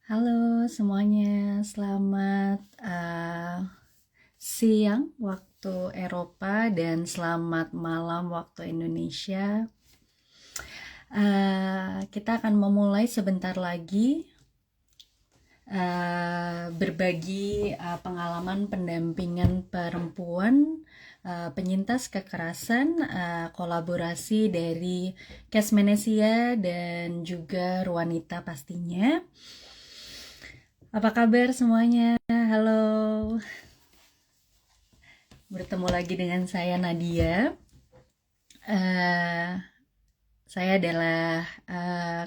Halo semuanya, selamat siang waktu Eropa dan selamat malam waktu Indonesia. Kita akan memulai sebentar lagi berbagi pengalaman pendampingan perempuan penyintas kekerasan, kolaborasi dari Kesmenesia dan juga Ruanita pastinya. Apa kabar semuanya? Halo. Bertemu lagi dengan saya Nadia. Saya adalah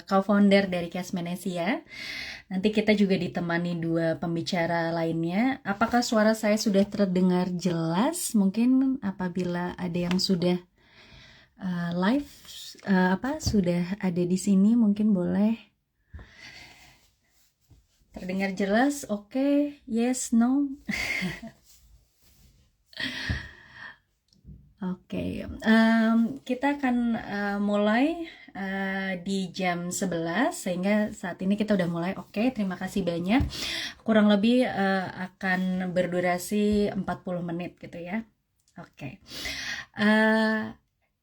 co-founder dari Kesmenesia. Nanti kita juga ditemani dua pembicara lainnya. Apakah suara saya sudah terdengar jelas? Mungkin apabila ada yang sudah live, sudah ada di sini, mungkin boleh terdengar jelas. Oke, yes, no. Oke, kita akan mulai di jam 11, sehingga saat ini kita udah mulai. Oke, terima kasih banyak. Kurang lebih akan berdurasi 40 menit gitu ya. Oke.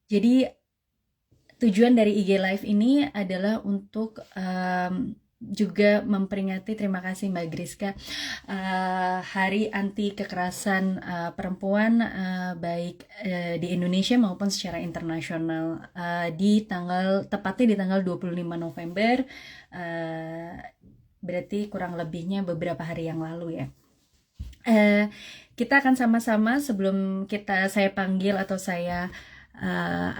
Jadi tujuan dari IG Live ini adalah untuk juga memperingati, terima kasih Mbak Griska, Hari Anti Kekerasan Perempuan baik di Indonesia maupun secara internasional, tepatnya di tanggal 25 November, berarti kurang lebihnya beberapa hari yang lalu ya. Kita akan sama-sama, sebelum saya panggil atau saya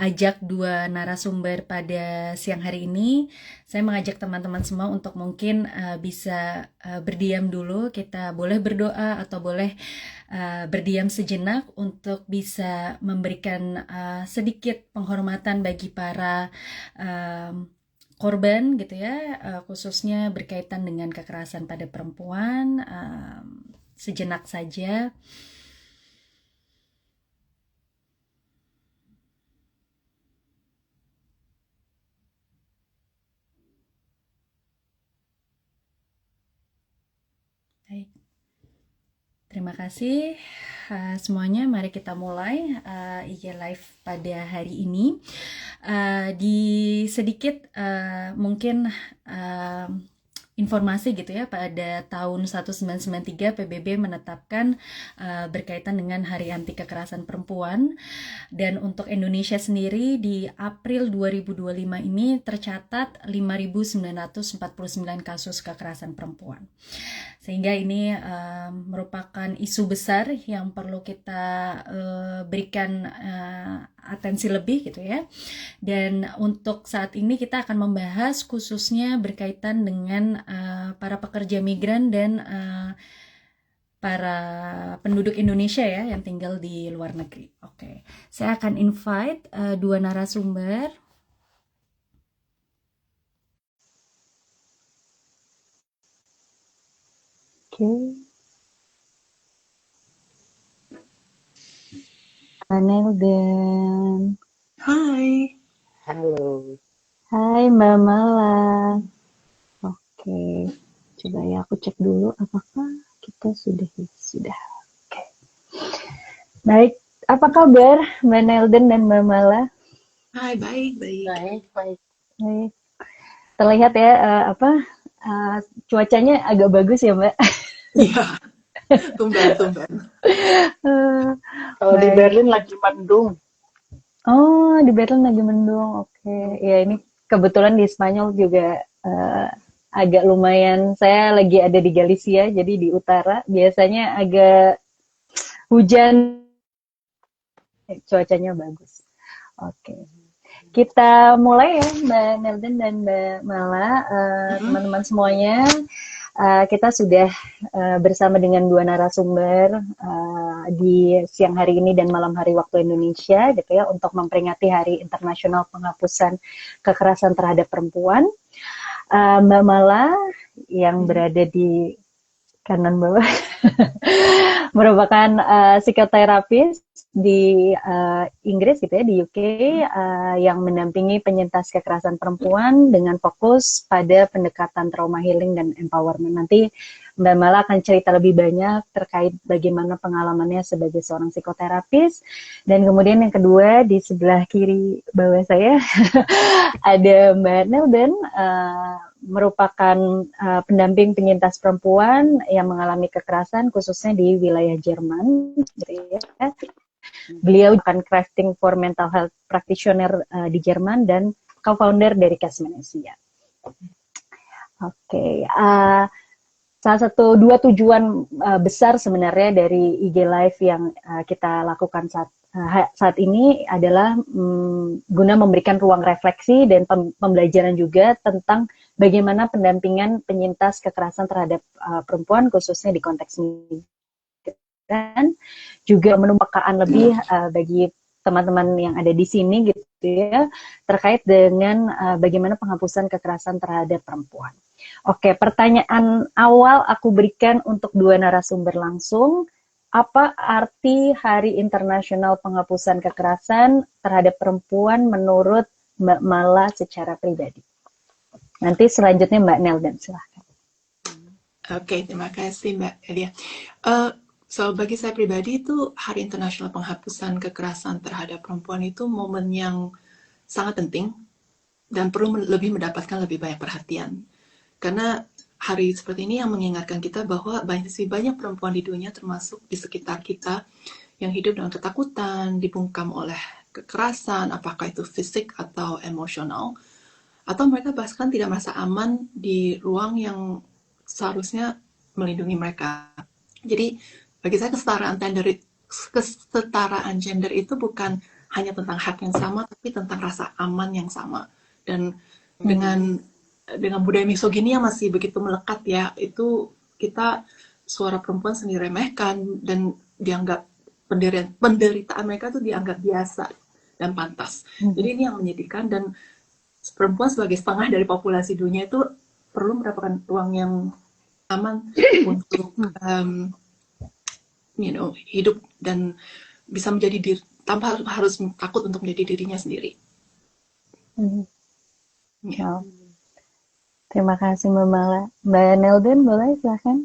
ajak dua narasumber pada siang hari ini, saya mengajak teman-teman semua untuk mungkin bisa berdiam dulu. Kita boleh berdoa atau boleh berdiam sejenak untuk bisa memberikan sedikit penghormatan bagi para korban gitu ya, khususnya berkaitan dengan kekerasan pada perempuan. Sejenak saja. Baik. Terima kasih semuanya. Mari kita mulai IG Live pada hari ini. Di sedikit mungkin informasi gitu ya, pada tahun 1993 PBB menetapkan berkaitan dengan Hari Anti Kekerasan Perempuan, dan untuk Indonesia sendiri di April 2025 ini tercatat 5.949 kasus kekerasan perempuan. Sehingga ini merupakan isu besar yang perlu kita berikan atensi lebih gitu ya. Dan untuk saat ini kita akan membahas khususnya berkaitan dengan para pekerja migran dan para penduduk Indonesia ya yang tinggal di luar negeri. Oke, saya akan invite dua narasumber. Oke. Anelden. Hai. Halo. Hai Mbak Mala. Oke, coba ya aku cek dulu apakah kita sudah. Oke. Baik, apa kabar Mbak Nelden dan Mbak Mala? Hai, baik. Baik. Terlihat ya cuacanya agak bagus ya Mbak. Iya, tumben. Kalau di Berlin lagi mendung. Oh, di Berlin lagi mendung. Oke. Ya, ini kebetulan di Spanyol juga agak lumayan. Saya lagi ada di Galicia, jadi di utara. Biasanya agak hujan, cuacanya bagus. Oke. Kita mulai ya Mbak Nelden dan Mbak Mala, teman-teman semuanya. Kita sudah bersama dengan dua narasumber di siang hari ini dan malam hari waktu Indonesia gitu ya, untuk memperingati Hari Internasional Penghapusan Kekerasan Terhadap Perempuan. Mbak Mala yang berada di kanan bawah merupakan psikoterapis di Inggris gitu ya, di UK, yang mendampingi penyintas kekerasan perempuan dengan fokus pada pendekatan trauma healing dan empowerment. Nanti Mbak Mala akan cerita lebih banyak terkait bagaimana pengalamannya sebagai seorang psikoterapis. Dan kemudian yang kedua, di sebelah kiri bawah saya ada Mbak Nelden, merupakan pendamping penyintas perempuan yang mengalami kekerasan khususnya di wilayah Jerman, gitu ya. Beliau bukan crafting for mental health practitioner di Jerman dan co-founder dari Casmanesia. Oke, salah satu dua tujuan besar sebenarnya dari IG Live yang kita lakukan saat ini adalah guna memberikan ruang refleksi dan pembelajaran juga tentang bagaimana pendampingan penyintas kekerasan terhadap perempuan khususnya di konteks migran, juga menumpahkan lebih bagi teman-teman yang ada di sini gitu ya, terkait dengan bagaimana penghapusan kekerasan terhadap perempuan. Oke, pertanyaan awal aku berikan untuk dua narasumber langsung. Apa arti Hari Internasional Penghapusan Kekerasan terhadap Perempuan menurut Mbak Mala secara pribadi? Nanti selanjutnya Mbak Nelden, silahkan. Oke, terima kasih Mbak Elia. Bagi saya pribadi itu Hari Internasional Penghapusan Kekerasan terhadap Perempuan itu momen yang sangat penting dan perlu lebih mendapatkan lebih banyak perhatian. Karena hari seperti ini yang mengingatkan kita bahwa banyak perempuan di dunia termasuk di sekitar kita yang hidup dengan ketakutan, dibungkam oleh kekerasan, apakah itu fisik atau emosional, atau mereka bahkan tidak merasa aman di ruang yang seharusnya melindungi mereka. Jadi bagi saya kesetaraan gender itu bukan hanya tentang hak yang sama, tapi tentang rasa aman yang sama. Dan dengan budaya misogini yang masih begitu melekat ya, itu kita suara perempuan sendiri remehkan dan dianggap penderitaan mereka tuh dianggap biasa dan pantas. Jadi ini yang menyedihkan, dan perempuan sebagai setengah dari populasi dunia itu perlu mendapatkan ruang yang aman untuk hidup dan bisa menjadi diri tanpa harus takut untuk menjadi dirinya sendiri. Ya. Terima kasih Mbak Mala. Mbak Nelden, boleh silahkan.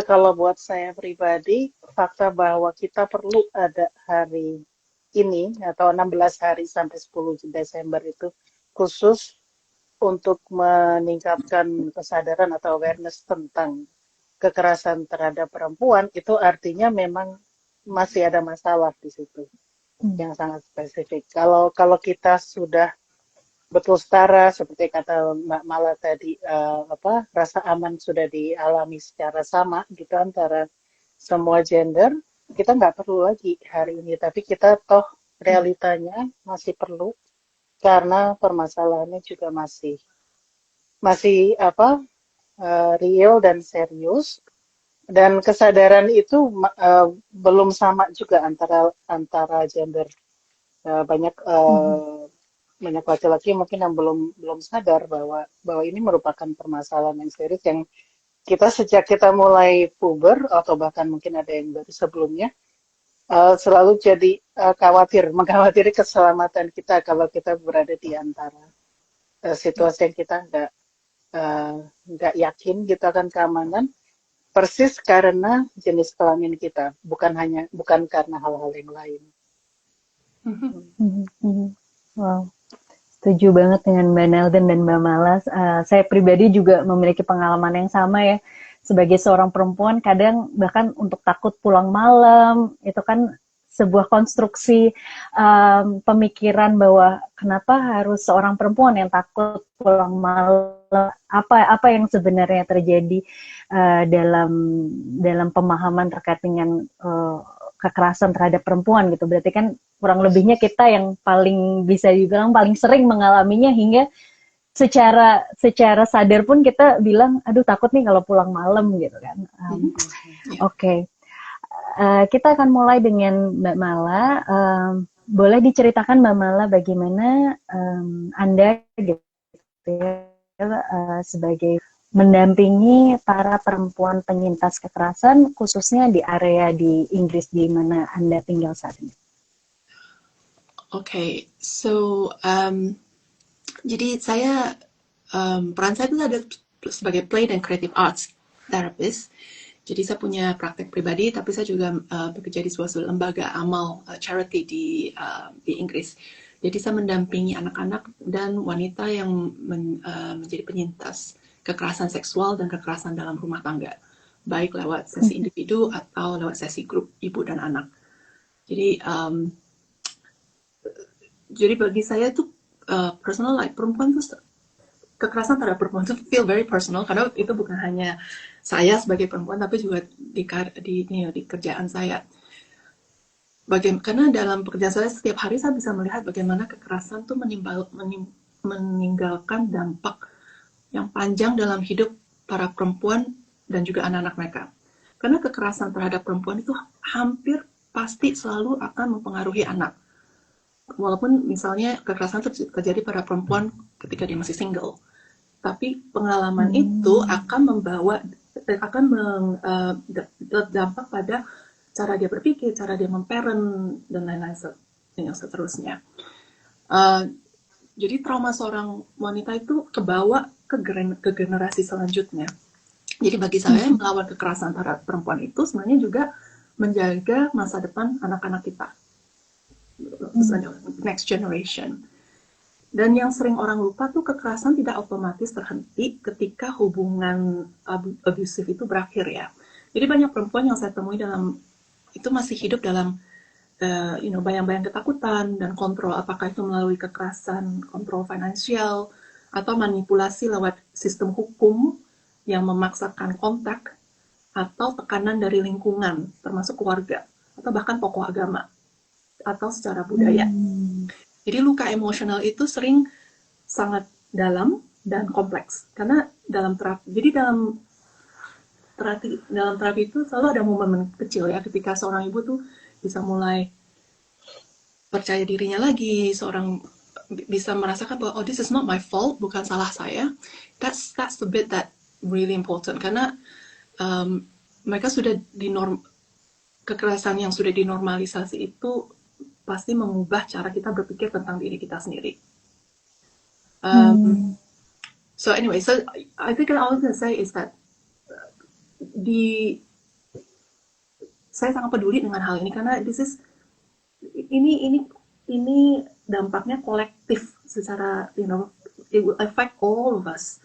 Kalau buat saya pribadi, fakta bahwa kita perlu ada hari ini atau 16 hari sampai 10 Desember itu khusus untuk meningkatkan kesadaran atau awareness tentang kekerasan terhadap perempuan, itu artinya memang masih ada masalah di situ yang sangat spesifik. Kalau kita sudah betul setara seperti kata Mbak Mala tadi, rasa aman sudah dialami secara sama gitu antara semua gender, kita nggak perlu lagi hari ini, tapi kita toh realitanya masih perlu karena permasalahannya juga masih real dan serius, dan kesadaran itu belum sama juga antara gender. Banyak laki-laki mungkin yang belum sadar bahwa ini merupakan permasalahan yang serius yang kita sejak kita mulai puber atau bahkan mungkin ada yang dari sebelumnya selalu jadi mengkhawatiri keselamatan kita kalau kita berada di antara situasi yang kita nggak yakin gitu akan keamanan, persis karena jenis kelamin kita, bukan karena hal-hal yang lain. Wow. Setuju banget dengan Mbak Nelden dan Mbak Malas. Saya pribadi juga memiliki pengalaman yang sama ya. Sebagai seorang perempuan, kadang bahkan untuk takut pulang malam, itu kan sebuah konstruksi pemikiran bahwa kenapa harus seorang perempuan yang takut pulang malam. Apa yang sebenarnya terjadi dalam pemahaman terkait dengan kekerasan terhadap perempuan gitu. Berarti kan kurang lebihnya kita yang paling bisa dibilang paling sering mengalaminya, hingga secara sadar pun kita bilang aduh takut nih kalau pulang malam gitu kan. Oke. Kita akan mulai dengan Mbak Mala. Boleh diceritakan Mbak Mala bagaimana Anda gitu ya, sebagai mendampingi para perempuan penyintas kekerasan, khususnya di area di Inggris di mana Anda tinggal saat ini? Okay, so jadi peran saya itu ada sebagai play dan creative arts therapist. Jadi saya punya praktek pribadi, tapi saya juga bekerja di suatu lembaga amal charity di Inggris. Jadi saya mendampingi anak-anak dan wanita yang menjadi penyintas kekerasan seksual dan kekerasan dalam rumah tangga, baik lewat sesi individu atau lewat sesi grup ibu dan anak. Jadi bagi saya tuh personal, like perempuan tuh, kekerasan terhadap perempuan itu feel very personal, karena itu bukan hanya saya sebagai perempuan, tapi juga di kerjaan saya. Karena dalam pekerjaan saya setiap hari saya bisa melihat bagaimana kekerasan tuh meninggalkan dampak yang panjang dalam hidup para perempuan dan juga anak-anak mereka. Karena kekerasan terhadap perempuan itu hampir pasti selalu akan mempengaruhi anak. Walaupun misalnya kekerasan terjadi pada perempuan ketika dia masih single, tapi pengalaman itu akan berdampak pada cara dia berpikir, cara dia memparent, dan lain-lain seterusnya. Jadi trauma seorang wanita itu kebawa ke generasi selanjutnya. Jadi bagi saya melawan kekerasan terhadap perempuan itu sebenarnya juga menjaga masa depan anak-anak kita, next generation. Dan yang sering orang lupa tuh, kekerasan tidak otomatis terhenti ketika hubungan abusif itu berakhir ya. Jadi banyak perempuan yang saya temui itu masih hidup dalam bayang-bayang ketakutan dan kontrol, apakah itu melalui kekerasan, kontrol finansial, atau manipulasi lewat sistem hukum yang memaksakan kontak, atau tekanan dari lingkungan, termasuk keluarga, atau bahkan tokoh agama, atau secara budaya. Jadi luka emosional itu sering sangat dalam dan kompleks, karena dalam terapi itu selalu ada momen kecil ya, ketika seorang ibu tuh bisa mulai percaya dirinya lagi, seorang bisa merasakan bahwa this is not my fault, bukan salah saya. That's the bit that really important, karena mereka sudah kekerasan yang sudah dinormalisasi itu pasti mengubah cara kita berpikir tentang diri kita sendiri. So anyway, so I think all I was going to say is that saya sangat peduli dengan hal ini, karena ini dampaknya kolektif secara it will affect all of us,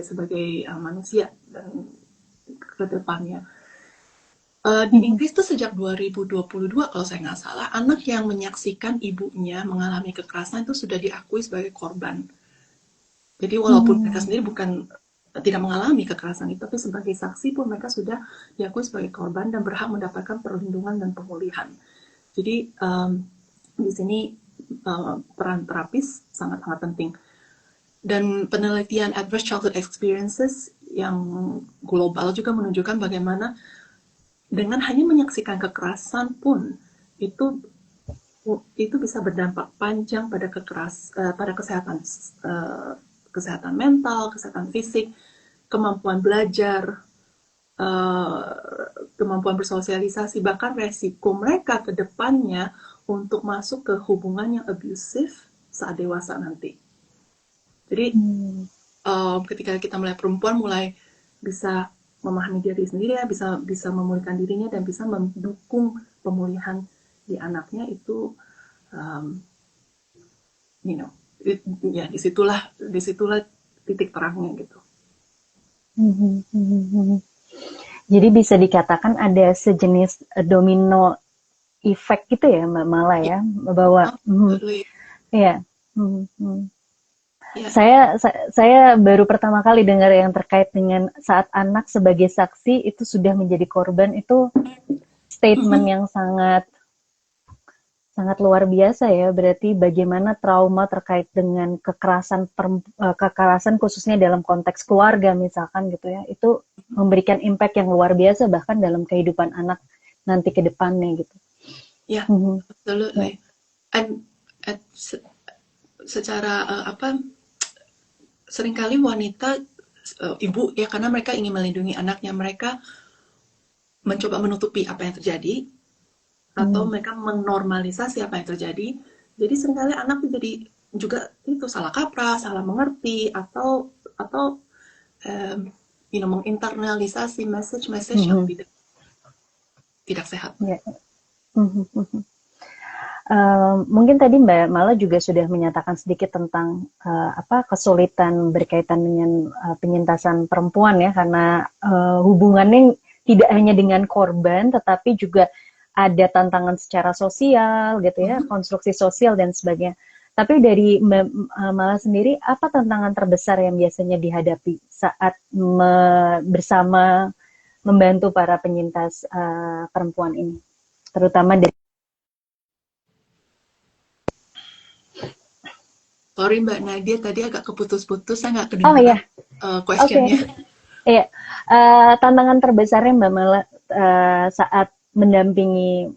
sebagai manusia dan ke depannya. Di Inggris tuh sejak 2022 kalau saya nggak salah, anak yang menyaksikan ibunya mengalami kekerasan itu sudah diakui sebagai korban. Jadi walaupun mereka sendiri tidak mengalami kekerasan itu, tapi sebagai saksi pun mereka sudah diakui sebagai korban dan berhak mendapatkan perlindungan dan pemulihan. Jadi di sini peran terapis sangat-sangat penting. Dan penelitian Adverse Childhood Experiences yang global juga menunjukkan bagaimana dengan hanya menyaksikan kekerasan pun itu bisa berdampak panjang pada kesehatan mental, kesehatan fisik, kemampuan belajar, kemampuan bersosialisasi, bahkan resiko mereka ke depannya untuk masuk ke hubungan yang abusif saat dewasa nanti. Jadi ketika kita melihat perempuan mulai bisa memahami diri sendiri, ya, bisa memulihkan dirinya dan bisa mendukung pemulihan di anaknya, itu disitulah titik terangnya gitu. Jadi bisa dikatakan ada sejenis domino effect gitu ya, Mbak Mala ya, bahwa ya. Saya baru pertama kali dengar yang terkait dengan saat anak sebagai saksi itu sudah menjadi korban, itu statement yang sangat luar biasa ya. Berarti bagaimana trauma terkait dengan kekerasan khususnya dalam konteks keluarga misalkan gitu ya, itu memberikan impact yang luar biasa bahkan dalam kehidupan anak nanti ke depannya gitu. Ya, absolutely. And secara seringkali wanita, ibu ya, karena mereka ingin melindungi anaknya, mereka mencoba menutupi apa yang terjadi atau mereka menormalisasi apa yang terjadi. Jadi seringkali anak jadi juga itu salah kaprah, salah mengerti, atau menginternalisasi message-message yang tidak sehat. Ya. Mungkin tadi Mbak Mala juga sudah menyatakan sedikit tentang kesulitan berkaitan dengan penyintasan perempuan ya, karena hubungannya tidak hanya dengan korban, tetapi juga ada tantangan secara sosial gitu ya, konstruksi sosial dan sebagainya. Tapi dari Mbak Mala sendiri, apa tantangan terbesar yang biasanya dihadapi saat bersama membantu para penyintas perempuan ini, terutama dari... Sorry Mbak Nadia, tadi agak keputus-putus, saya nggak Oh kedengeran ya, questionnya. Iya, tantangan terbesarnya Mbak Mala saat mendampingi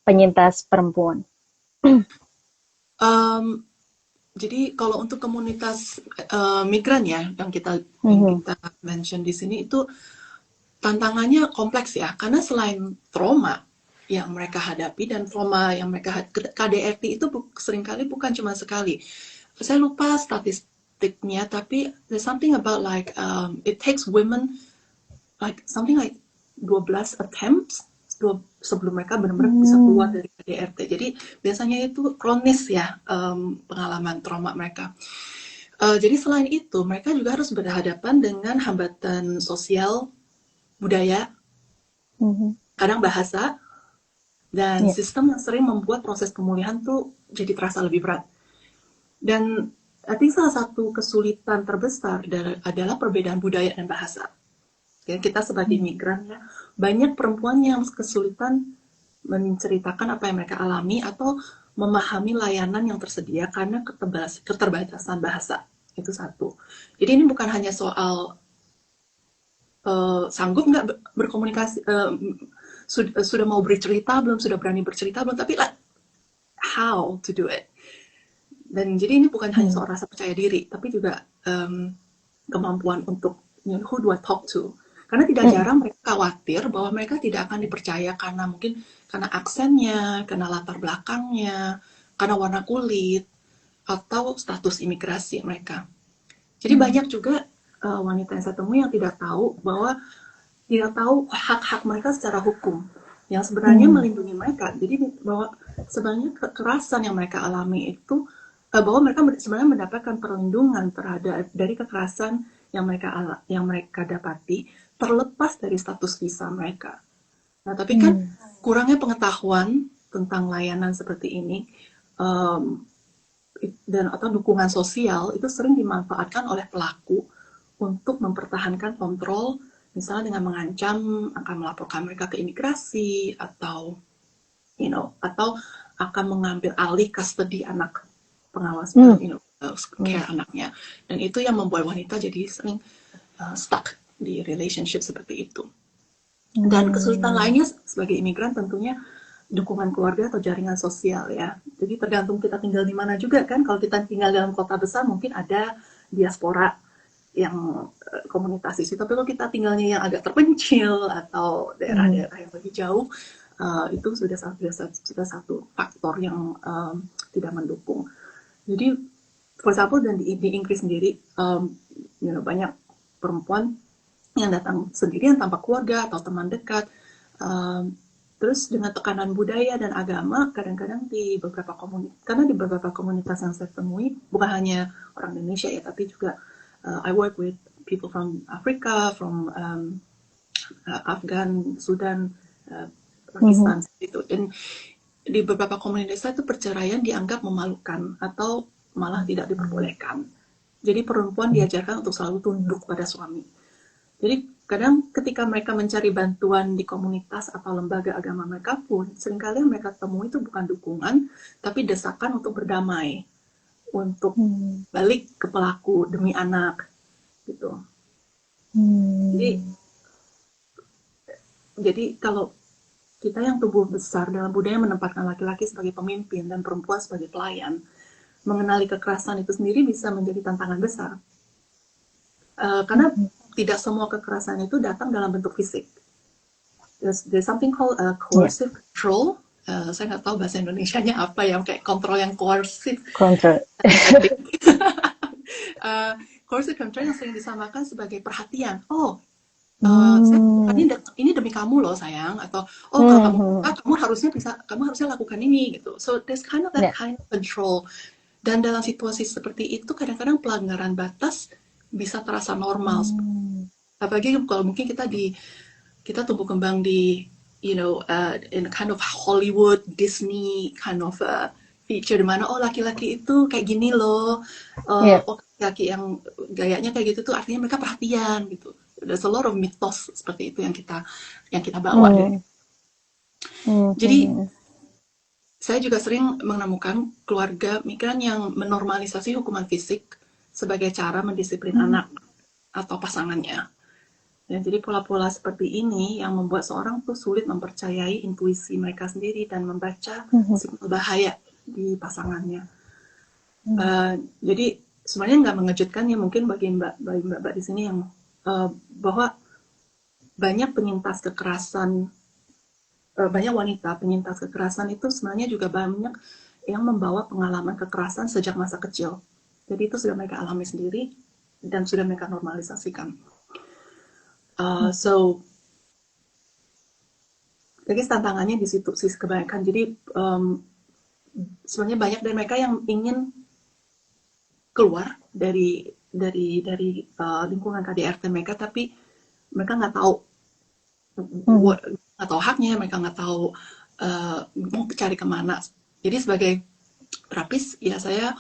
penyintas perempuan. Jadi kalau untuk komunitas migran ya, yang kita mention di sini, itu tantangannya kompleks ya, karena selain trauma yang mereka hadapi dan trauma yang mereka KDRT itu seringkali bukan cuma sekali. Saya lupa statistiknya, tapi there's something about like it takes women like something like 12 attempts sebelum mereka benar-benar bisa keluar dari KDRT. Jadi biasanya itu kronis ya, pengalaman trauma mereka. Jadi selain itu mereka juga harus berhadapan dengan hambatan sosial, budaya, kadang bahasa, dan sistem yang sering membuat proses pemulihan tuh jadi terasa lebih berat. Dan I think salah satu kesulitan terbesar adalah perbedaan budaya dan bahasa. Ya, kita sebagai migran ya, banyak perempuan yang kesulitan menceritakan apa yang mereka alami atau memahami layanan yang tersedia karena keterbatasan bahasa. Itu satu. Jadi ini bukan hanya soal sanggup nggak berkomunikasi, sudah mau bercerita belum, sudah berani bercerita belum, tapi like, how to do it. Dan jadi ini bukan hanya soal rasa percaya diri, tapi juga kemampuan untuk who do I talk to. Karena tidak jarang mereka khawatir bahwa mereka tidak akan dipercaya karena mungkin karena aksennya, karena latar belakangnya, karena warna kulit, atau status imigrasi mereka. Jadi banyak juga wanita yang saya temui yang tidak tahu hak-hak mereka secara hukum yang sebenarnya melindungi mereka. Jadi bahwa sebenarnya kekerasan yang mereka alami itu, bahwa mereka sebenarnya mendapatkan perlindungan dari kekerasan yang mereka dapati terlepas dari status visa mereka. Nah, tapi kan kurangnya pengetahuan tentang layanan seperti ini dan atau dukungan sosial itu sering dimanfaatkan oleh pelaku untuk mempertahankan kontrol, misalnya dengan mengancam akan melaporkan mereka ke imigrasi atau atau akan mengambil alih custody anak, pengawas care anaknya. Dan itu yang membuat wanita jadi sering stuck di relationship seperti itu. Dan kesulitan lainnya sebagai imigran tentunya dukungan keluarga atau jaringan sosial ya. Jadi tergantung kita tinggal di mana juga kan. Kalau kita tinggal dalam kota besar mungkin ada diaspora yang komunitas itu. Tapi kalau kita tinggalnya yang agak terpencil atau daerah-daerah yang lebih jauh, itu sudah satu faktor yang tidak mendukung. Jadi, for example, dan di Inggris sendiri, banyak perempuan yang datang sendirian tanpa keluarga atau teman dekat. Terus dengan tekanan budaya dan agama, kadang-kadang di beberapa komunitas yang saya temui, bukan hanya orang Indonesia ya, tapi juga I work with people from Africa, from Afghan, Sudan, Pakistan, gitu. Dan di beberapa komunitas itu perceraian dianggap memalukan atau malah tidak diperbolehkan. Jadi perempuan diajarkan untuk selalu tunduk pada suami. Jadi kadang ketika mereka mencari bantuan di komunitas atau lembaga agama mereka pun, seringkali yang mereka temui itu bukan dukungan, tapi desakan untuk berdamai, untuk balik ke pelaku demi anak, gitu. Jadi kalau kita yang tumbuh besar dalam budaya menempatkan laki-laki sebagai pemimpin dan perempuan sebagai pelayan, mengenali kekerasan itu sendiri bisa menjadi tantangan besar. Karena tidak semua kekerasan itu datang dalam bentuk fisik. There's something called coercive control. Saya nggak tahu bahasa Indonesianya apa ya, kayak kontrol yang koersif. Kontrol. Coercive control yang sering disamakan sebagai perhatian. Oh, ini demi kamu loh sayang, atau kalau kamu harusnya lakukan ini gitu. So there's kind of that kind of control. Dan dalam situasi seperti itu kadang-kadang pelanggaran batas bisa terasa normal. Apalagi kalau mungkin kita tumbuh kembang di in a kind of Hollywood, Disney kind of feature, dimana laki-laki itu kayak gini loh, laki-laki yang gayanya kayak gitu tuh artinya mereka perhatian gitu. There's a lot of mitos seperti itu yang kita bawa. Jadi saya juga sering menemukan keluarga migran yang menormalisasi hukuman fisik sebagai cara mendisiplin anak atau pasangannya. Ya, jadi pola-pola seperti ini yang membuat seorang tuh sulit mempercayai intuisi mereka sendiri dan membaca signal bahaya di pasangannya. Jadi sebenarnya nggak mengejutkan ya mungkin bagi mbak di sini yang bahwa banyak wanita penyintas kekerasan itu sebenarnya juga banyak yang membawa pengalaman kekerasan sejak masa kecil. Jadi itu sudah mereka alami sendiri dan sudah mereka normalisasikan. So, jadi tantangannya di situ sih kebanyakan. Jadi sebenarnya banyak dari mereka yang ingin keluar dari lingkungan KDRT mereka, tapi mereka nggak tahu haknya, mereka nggak tahu mau cari kemana. Jadi sebagai terapis ya saya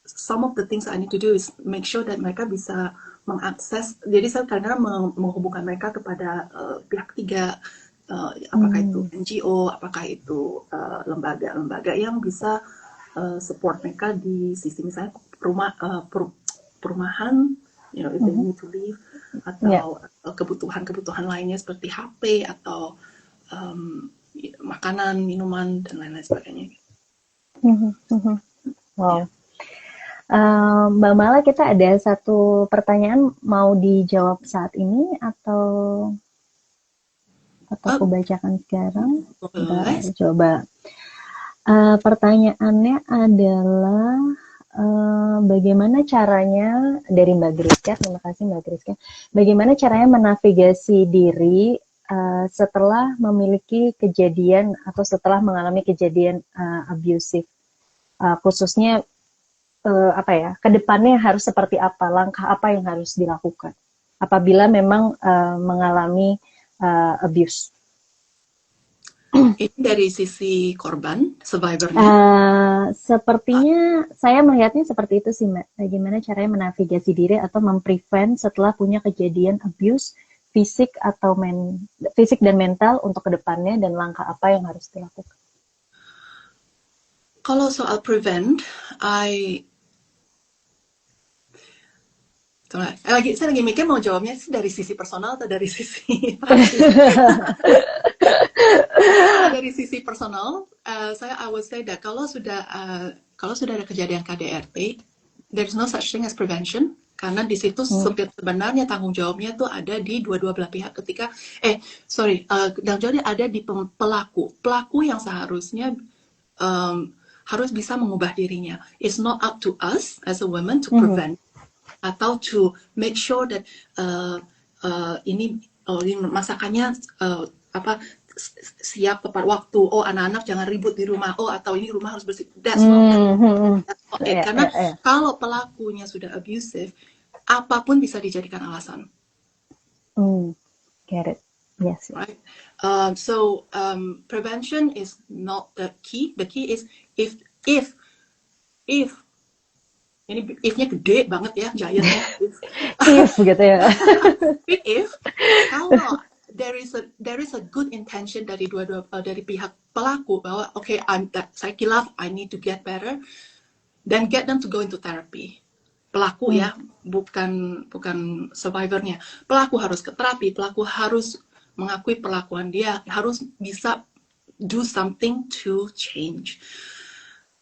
some of the things I need to do is make sure that mereka bisa mengakses. Jadi saya kadang-kadang menghubungkan mereka kepada pihak ketiga, apakah itu NGO, apakah itu lembaga-lembaga yang bisa support mereka di sisi misalnya perumahan, if they need to leave, atau kebutuhan-kebutuhan lainnya seperti HP atau makanan, minuman dan lain-lain sebagainya. Wow. Mbak Mala, kita ada satu pertanyaan mau dijawab saat ini atau aku bacakan sekarang? Coba. Pertanyaannya adalah bagaimana caranya dari Mbak Griska, terima kasih Mbak Griska. Bagaimana caranya menavigasi diri setelah memiliki kejadian atau setelah mengalami kejadian abusive, khususnya kedepannya harus seperti apa, langkah apa yang harus dilakukan apabila memang mengalami abuse. Ini dari sisi korban, survivornya? Sepertinya saya melihatnya seperti itu sih Mbak. Bagaimana caranya menavigasi diri atau memprevent setelah punya kejadian abuse fisik atau fisik dan mental untuk kedepannya, dan langkah apa yang harus dilakukan. Kalau soal prevent, saya lagi mikir mau jawabnya dari sisi personal atau dari sisi dari sisi personal, I would say that kalau sudah ada kejadian KDRT, there's no such thing as prevention, karena di situ sebenarnya tanggung jawabnya tuh ada di dua-dua belah pihak. Tanggung jawabnya ada di pelaku yang seharusnya harus bisa mengubah dirinya. It's not up to us as a woman to prevent atau to make sure that ini masakannya siap tepat waktu. Anak-anak jangan ribut di rumah. Atau ini rumah harus bersih. That's not it. Karena kalau pelakunya sudah abusive, apapun bisa dijadikan alasan. Get it. Yes. Right. Prevention is not the key. The key is if ini if-nya gede banget ya, giant-nya. If gitu ya. If kalau there is a good intention dari dari pihak pelaku bahwa saya kilaf, I need to get better, then get them to go into therapy. Pelaku ya, bukan survivornya. Pelaku harus ke terapi, pelaku harus mengakui perlakuan dia, harus bisa do something to change.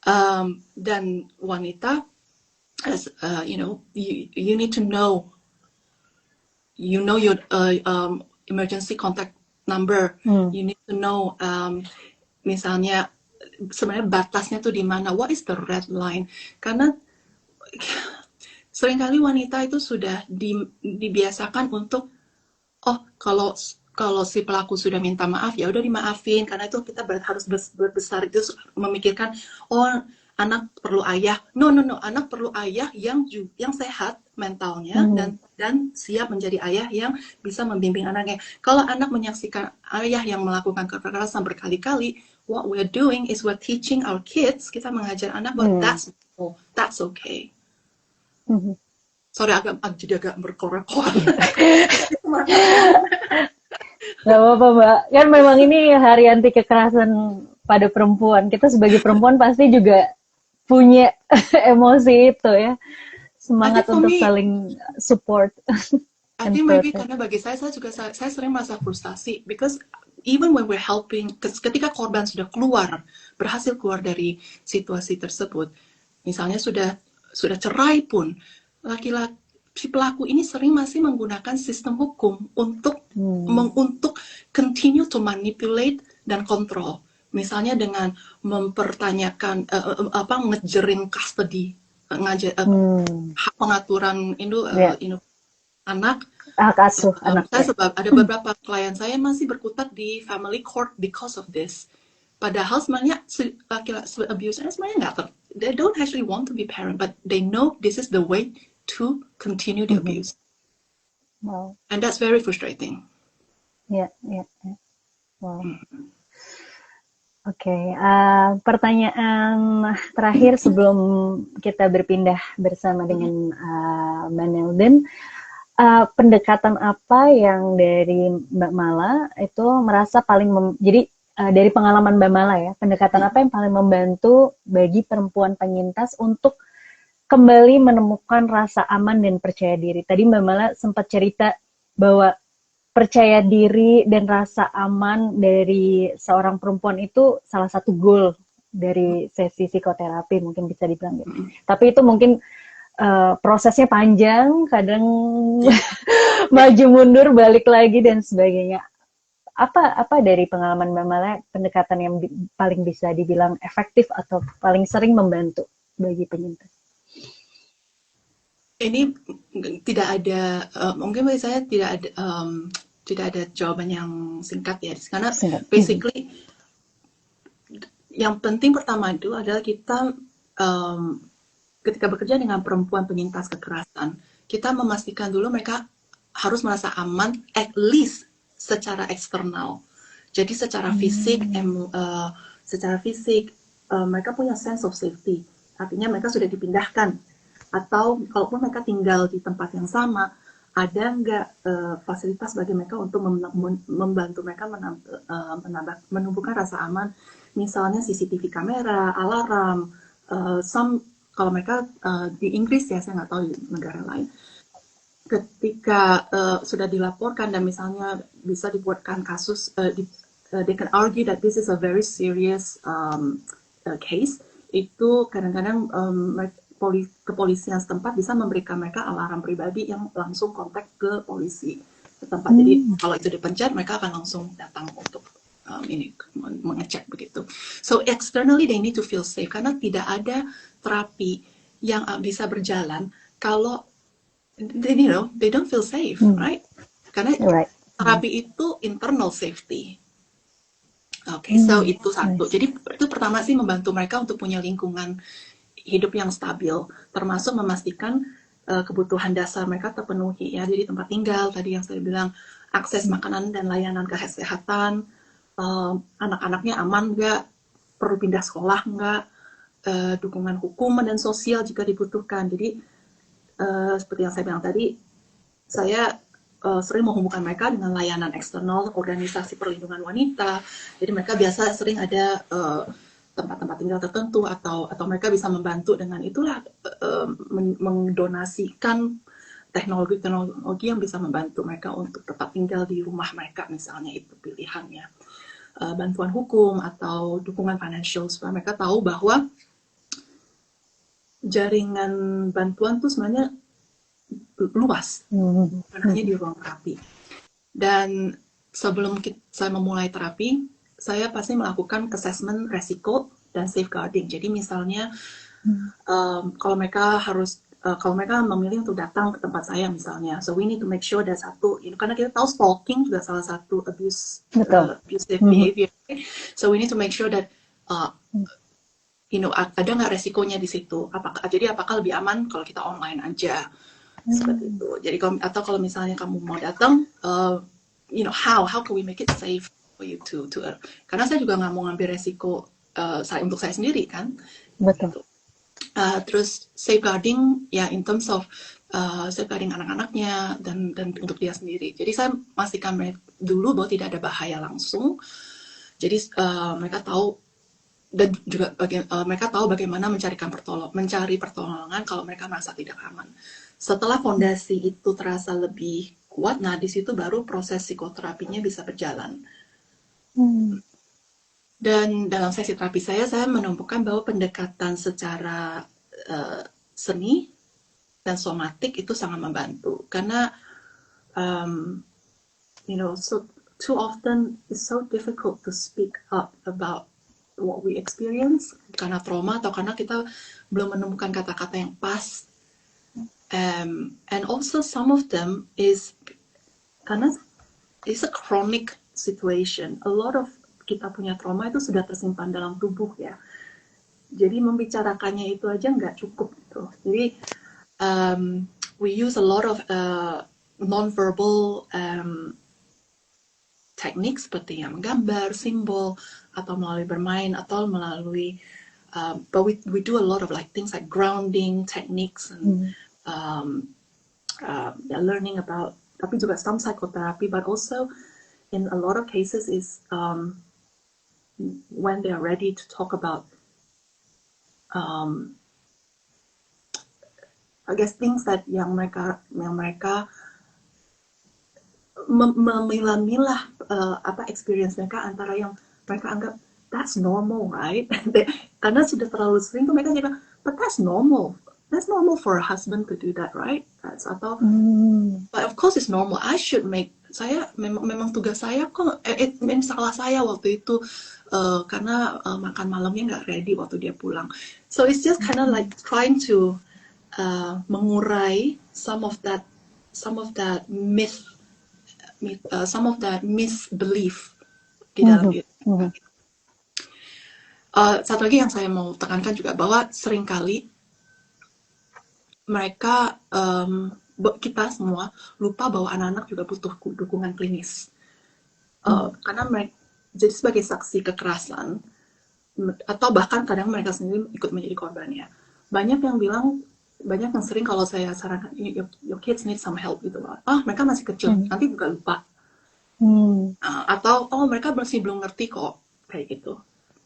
Dan wanita, as you need to know your emergency contact number. You need to know misalnya sebenarnya batasnya tuh di mana, what is the red line, karena seringkali wanita itu sudah dibiasakan untuk kalau si pelaku sudah minta maaf, ya udah dimaafin, karena itu kita harus berbesar itu memikirkan, anak perlu ayah. No, anak perlu ayah yang sehat mentalnya dan siap menjadi ayah yang bisa membimbing anaknya. Kalau anak menyaksikan ayah yang melakukan kekerasan berkali-kali, what we're doing is we're teaching our kids, kita mengajar anak bahwa that's okay. Sorry, agak berkorak-korak. Gak apa-apa Mbak, kan memang ini hari anti kekerasan pada perempuan. Kita sebagai perempuan pasti juga punya emosi itu ya, semangat untuk saling support. I think maybe karena bagi saya sering merasa frustasi, because even when we're helping, ketika korban sudah berhasil keluar dari situasi tersebut, misalnya sudah cerai pun, si pelaku ini sering masih menggunakan sistem hukum untuk continue to manipulate dan kontrol. Misalnya dengan mempertanyakan ngejerin custody, pengaturan anak. Sebab ada beberapa klien saya masih berkutat di family court because of this. Padahal sebenarnya laki-laki abusernya sebenarnya they don't actually want to be parent, but they know this is the way to continue the abuse. Wow. And that's very frustrating. Yeah. Wow. Oke, pertanyaan terakhir sebelum kita berpindah bersama dengan Mbak Nelden, pendekatan apa yang dari Mbak Mala itu merasa paling jadi dari pengalaman Mbak Mala ya, pendekatan apa yang paling membantu bagi perempuan penyintas untuk kembali menemukan rasa aman dan percaya diri? Tadi Mbak Mala sempat cerita bahwa percaya diri dan rasa aman dari seorang perempuan itu salah satu goal dari sesi psikoterapi, mungkin bisa dibilang gitu. Tapi itu mungkin prosesnya panjang, kadang maju mundur, balik lagi dan sebagainya. Apa dari pengalaman Mbak Mala pendekatan yang paling bisa dibilang efektif atau paling sering membantu bagi penyintas? Ini tidak ada, mungkin bagi saya tidak ada jawaban yang singkat ya, karena basically yang penting pertama itu adalah kita ketika bekerja dengan perempuan penyintas kekerasan, kita memastikan dulu mereka harus merasa aman, at least secara eksternal. Jadi secara fisik, mereka punya sense of safety. Artinya mereka sudah dipindahkan, atau kalaupun mereka tinggal di tempat yang sama, ada nggak fasilitas bagi mereka untuk membantu mereka menumbuhkan rasa aman, misalnya CCTV kamera, alarm, kalau mereka di Inggris ya, saya nggak tahu di negara lain, ketika sudah dilaporkan dan misalnya bisa dibuatkan kasus, they can argue that this is a very serious case, itu kadang-kadang kepolisian setempat bisa memberikan mereka alarm pribadi yang langsung kontak ke polisi setempat. Jadi kalau itu dipencet, mereka akan langsung datang untuk mengecek begitu. So externally they need to feel safe, karena tidak ada terapi yang bisa berjalan kalau they don't feel safe, right? Karena terapi itu internal safety. Oke, so itu satu. Jadi itu pertama sih membantu mereka untuk punya lingkungan hidup yang stabil, termasuk memastikan kebutuhan dasar mereka terpenuhi ya. Jadi tempat tinggal, tadi yang saya bilang, akses makanan dan layanan kesehatan, anak-anaknya aman nggak, perlu pindah sekolah nggak, dukungan hukum dan sosial jika dibutuhkan. Jadi seperti yang saya bilang tadi, saya sering menghubungkan mereka dengan layanan eksternal, organisasi perlindungan wanita. Jadi mereka biasa sering ada tempat-tempat tinggal tertentu, atau mereka bisa membantu dengan itulah, mendonasikan teknologi yang bisa membantu mereka untuk tetap tinggal di rumah mereka, misalnya itu pilihannya. Bantuan hukum atau dukungan financial supaya mereka tahu bahwa jaringan bantuan tuh sebenarnya luas, bukan hanya di ruang terapi. Dan sebelum saya memulai terapi, saya pasti melakukan assessment resiko dan safeguarding. Jadi misalnya kalau mereka memilih untuk datang ke tempat saya misalnya, so we need to make sure that satu, karena kita tahu stalking juga salah satu abusive behavior, so we need to make sure that ada nggak resikonya di situ. Apakah lebih aman kalau kita online aja, seperti itu. Jadi kalau misalnya kamu mau datang, how can we make it safe for you to karena saya juga nggak mau ngambil resiko untuk saya sendiri kan. Betul. Gitu. Terus safeguarding ya in terms of safeguarding anak-anaknya dan untuk dia sendiri. Jadi saya pastikan dulu bahwa tidak ada bahaya langsung. Jadi mereka tahu dan juga mereka tahu bagaimana mencari pertolongan kalau mereka merasa tidak aman. Setelah fondasi itu terasa lebih kuat, nah di situ baru proses psikoterapinya bisa berjalan. Dan dalam sesi terapi saya menemukan bahwa pendekatan secara seni dan somatik itu sangat membantu karena so too often it's so difficult to speak up about what we experience karena trauma atau karena kita belum menemukan kata-kata yang pas. And also some of them is karena it's a chronic situation. A lot of kita punya trauma itu sudah tersimpan dalam tubuh ya. Jadi membicarakannya itu aja nggak cukup gitu. Jadi we use a lot of non-verbal teknik seperti yang menggambar, simbol, atau melalui bermain, atau melalui but we do a lot of things like grounding techniques and learning about, tapi juga some psychotherapy, but also in a lot of cases is when they are ready to talk about I guess things that yang mereka memilah-milah experience mereka antara yang mereka anggap that's normal, right? Karena sudah terlalu sering tuh mereka bilang, but that's normal for a husband to do that, right? Atau but of course it's normal. I should make, saya memang tugas saya kok, salah saya waktu itu karena makan malamnya nggak ready waktu dia pulang. So it's just kind of like trying to mengurai some of that myth, some of that misbelief di dalam diri. Satu lagi yang saya mau tekankan juga bahwa seringkali mereka kita semua lupa bahwa anak-anak juga butuh dukungan klinis. Karena mereka jadi sebagai saksi kekerasan atau bahkan kadang mereka sendiri ikut menjadi korbannya. Banyak yang sering kalau saya sarankan your kids need some help gitu loh. Mereka masih kecil, nanti juga lupa. Atau mereka masih belum ngerti kok kayak gitu.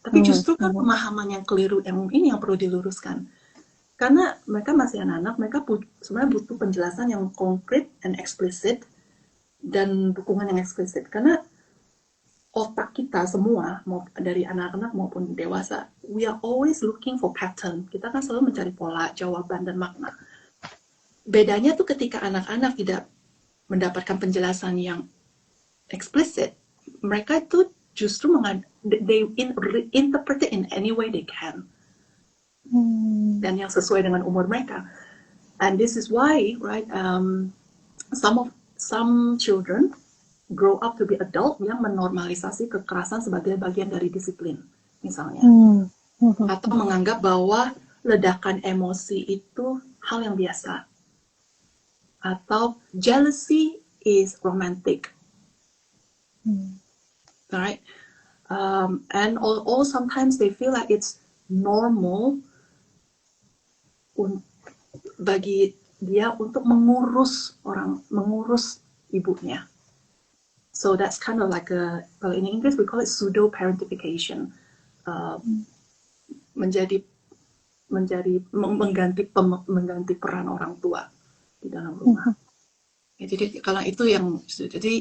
Tapi justru kan pemahaman yang keliru yang perlu diluruskan. Karena mereka masih anak-anak, mereka sebenarnya butuh penjelasan yang konkret and explicit dan dukungan yang eksplisit. Karena otak kita semua, mau dari anak-anak maupun dewasa, we are always looking for pattern. Kita kan selalu mencari pola, jawaban, dan makna. Bedanya tuh ketika anak-anak tidak mendapatkan penjelasan yang eksplisit, mereka itu justru they interpret it in any way they can. Dan yang sesuai dengan umur mereka. And this is why, right, some children grow up to be adult yang menormalisasi kekerasan sebagai bagian dari disiplin, misalnya. Atau menganggap bahwa ledakan emosi itu hal yang biasa. Atau jealousy is romantic. Right? And all sometimes they feel like it's normal bagi dia untuk mengurus ibunya. So that's kind of like kalau in English we call it pseudo parentification, mengganti peran orang tua di dalam rumah. Jadi kalau itu jadi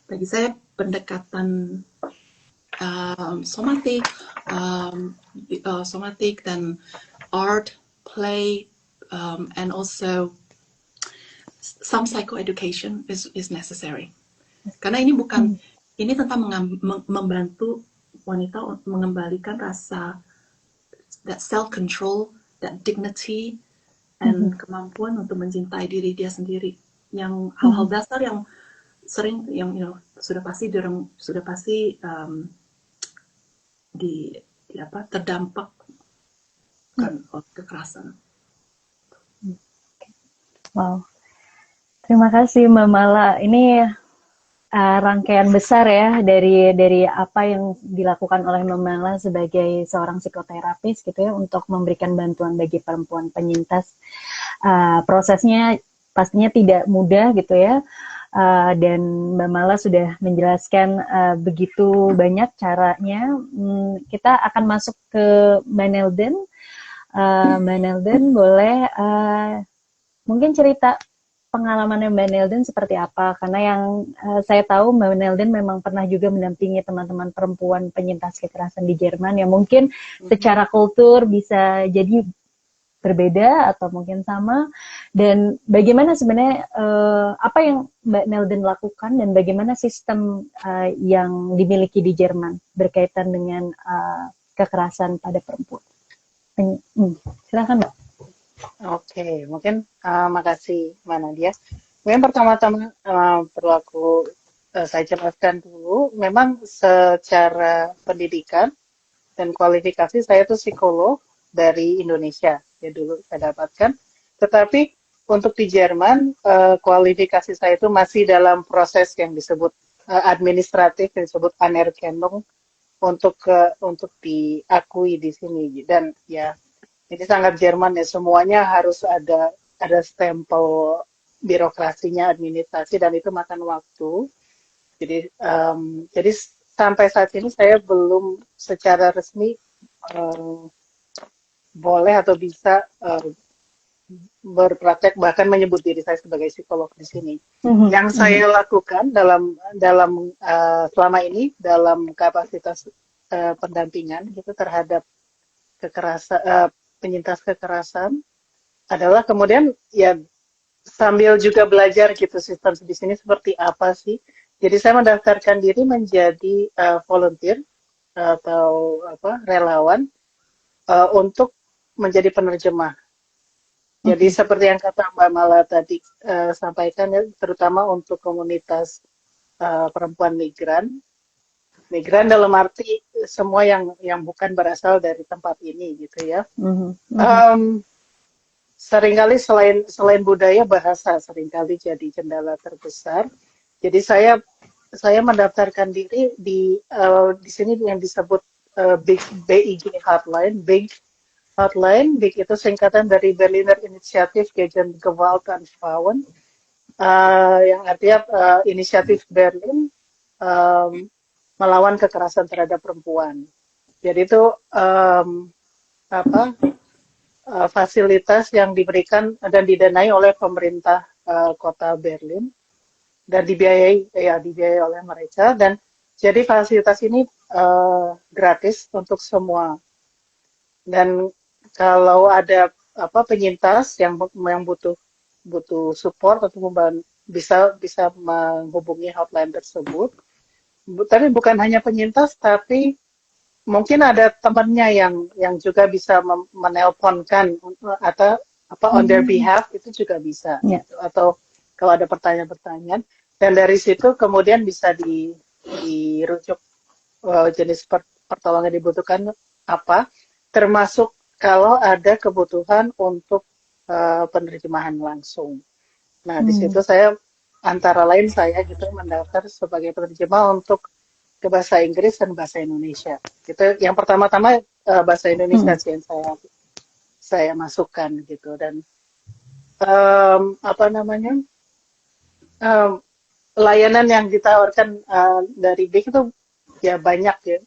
bagi saya pendekatan somatik dan art play, and also some psychoeducation is necessary. Karena ini bukan, ini tentang membantu wanita untuk mengembalikan rasa, that self control, that dignity, and kemampuan untuk mencintai diri dia sendiri. Yang hal-hal dasar yang sering, yang sudah pasti terdampak kan oleh kekerasan. Wow, terima kasih Mbak Mala. Ini rangkaian besar ya dari apa yang dilakukan oleh Mbak Mala sebagai seorang psikoterapis gitu ya untuk memberikan bantuan bagi perempuan penyintas. Prosesnya pastinya tidak mudah gitu ya. Dan Mbak Mala sudah menjelaskan begitu banyak caranya. Kita akan masuk ke Mbak Nelden. Mbak Nelden boleh mungkin cerita pengalamannya Mbak Nelden seperti apa? Karena yang saya tahu Mbak Nelden memang pernah juga mendampingi teman-teman perempuan penyintas kekerasan di Jerman yang mungkin secara kultur bisa jadi berbeda atau mungkin sama, dan bagaimana sebenarnya apa yang Mbak Nelden lakukan dan bagaimana sistem yang dimiliki di Jerman berkaitan dengan kekerasan pada perempuan. Silakan Mbak. Oke, mungkin makasih Mbak Nadia. Mungkin pertama-tama perlu saya jelaskan dulu, memang secara pendidikan dan kualifikasi saya itu psikolog dari Indonesia. Ya dulu saya dapatkan, tetapi untuk di Jerman kualifikasi saya itu masih dalam proses yang disebut administratif, yang disebut Anerkennung untuk diakui di sini, dan ya ini sangat Jerman ya, semuanya harus ada stempel birokrasinya, administrasi, dan itu makan waktu. Jadi sampai saat ini saya belum secara resmi boleh atau bisa berpraktek, bahkan menyebut diri saya sebagai psikolog di sini. Yang saya lakukan dalam selama ini dalam kapasitas pendampingan gitu terhadap penyintas kekerasan adalah kemudian ya sambil juga belajar gitu sistem di sini seperti apa sih. Jadi saya mendaftarkan diri menjadi volunteer atau relawan untuk menjadi penerjemah. Jadi seperti yang kata Mbak Mala tadi sampaikan ya, terutama untuk komunitas perempuan migran dalam arti semua yang bukan berasal dari tempat ini gitu ya. Seringkali selain budaya, bahasa seringkali jadi kendala terbesar. Jadi saya mendaftarkan diri di sini yang disebut BIG Hotline. BIG itu singkatan dari Berliner Initiative gegen Gewalt an Frauen, yang artinya inisiatif Berlin melawan kekerasan terhadap perempuan. Jadi itu fasilitas yang diberikan dan didanai oleh pemerintah kota Berlin dan dibiayai oleh mereka, dan jadi fasilitas ini gratis untuk semua. Dan kalau ada penyintas yang butuh support atau bisa menghubungi hotline tersebut. Tapi bukan hanya penyintas, tapi mungkin ada temannya yang juga bisa menelponkan atau on their behalf, itu juga bisa. Gitu. Atau kalau ada pertanyaan-pertanyaan, dan dari situ kemudian bisa dirujuk jenis pertolongan yang dibutuhkan apa, termasuk kalau ada kebutuhan untuk penerjemahan langsung. Nah, di situ saya antara lain saya gitu mendaftar sebagai penerjemah untuk ke bahasa Inggris dan bahasa Indonesia. Itu yang pertama-tama bahasa Indonesia sih yang saya masukkan gitu, dan layanan yang ditawarkan dari BIG itu ya banyak ya.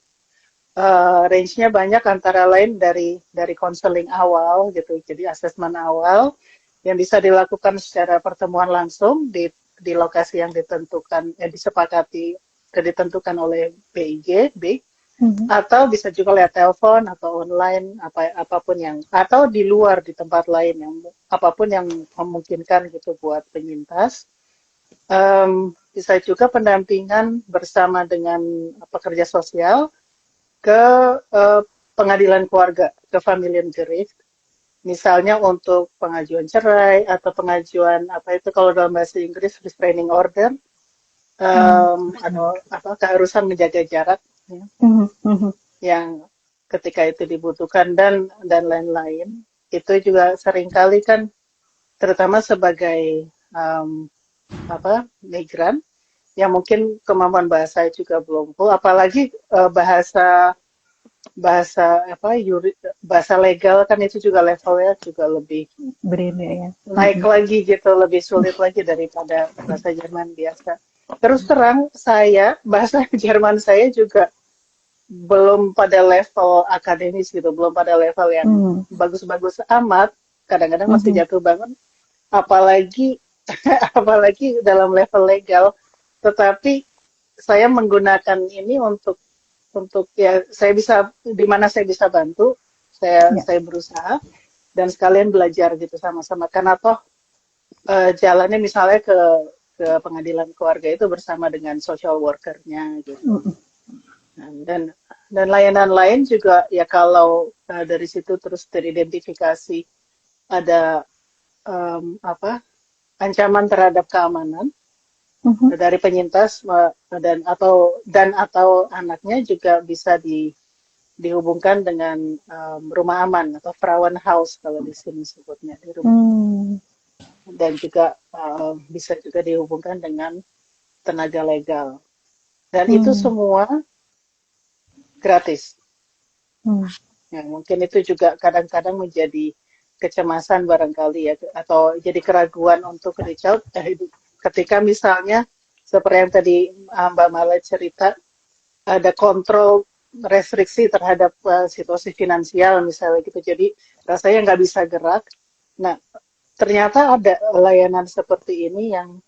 Range-nya banyak, antara lain dari konseling awal gitu, jadi asesmen awal yang bisa dilakukan secara pertemuan langsung di lokasi yang ditentukan, yang disepakati dan ditentukan oleh BIG. atau bisa juga lewat telepon atau online apapun yang atau di luar di tempat lain yang apapun yang memungkinkan gitu buat penyintas. Bisa juga pendampingan bersama dengan pekerja sosial ke pengadilan keluarga, ke family and grief. Misalnya untuk pengajuan cerai atau pengajuan apa itu kalau dalam bahasa Inggris restraining order, atau keharusan menjaga jarak ya, yang ketika itu dibutuhkan dan lain-lain. Itu juga seringkali kan terutama sebagai migran yang mungkin kemampuan bahasa juga belum full, apalagi bahasa bahasa legal kan itu juga levelnya juga lebih Berbeda ya. naik lagi gitu, lebih sulit lagi daripada bahasa Jerman biasa. Terus terang saya bahasa Jerman saya juga belum pada level akademis gitu, belum pada level yang bagus-bagus amat, kadang-kadang masih jatuh banget, apalagi apalagi dalam level legal. Tetapi saya menggunakan ini untuk ya saya bisa di mana saya bisa bantu, saya berusaha dan sekalian belajar gitu sama-sama, karena toh jalannya misalnya ke pengadilan keluarga itu bersama dengan social worker-nya gitu. Dan layanan lain juga ya kalau dari situ terus teridentifikasi ada ancaman terhadap keamanan dari penyintas dan atau anaknya juga bisa dihubungkan dengan rumah aman atau Frauenhaus kalau di sini sebutnya di rumah. Dan juga bisa juga dihubungkan dengan tenaga legal. Dan itu semua gratis. Ya, mungkin itu juga kadang-kadang menjadi kecemasan barangkali ya, atau jadi keraguan untuk reach out ketika misalnya seperti yang tadi Mbak Mala cerita, ada kontrol restriksi terhadap situasi finansial misalnya gitu, jadi rasanya nggak bisa gerak. Nah, ternyata ada layanan seperti ini yang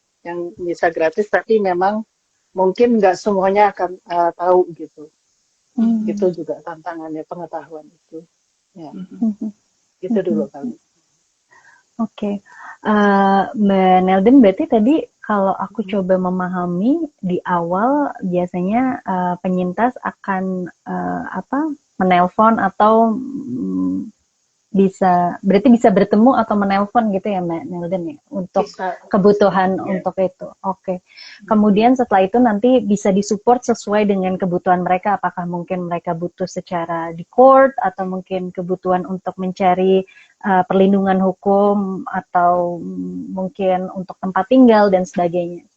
bisa gratis, tapi memang mungkin nggak semuanya akan tahu gitu. Itu juga tantangannya pengetahuan itu. Ya. Gitu dulu kali. Oke, Mbak Nelden, berarti tadi kalau aku coba memahami di awal biasanya penyintas akan menelpon atau berarti bisa bertemu atau menelpon gitu ya Mbak Nelden ya untuk kebutuhan untuk itu. Oke. Kemudian setelah itu nanti bisa disupport sesuai dengan kebutuhan mereka, apakah mungkin mereka butuh secara di court atau mungkin kebutuhan untuk mencari perlindungan hukum atau mungkin untuk tempat tinggal dan sebagainya.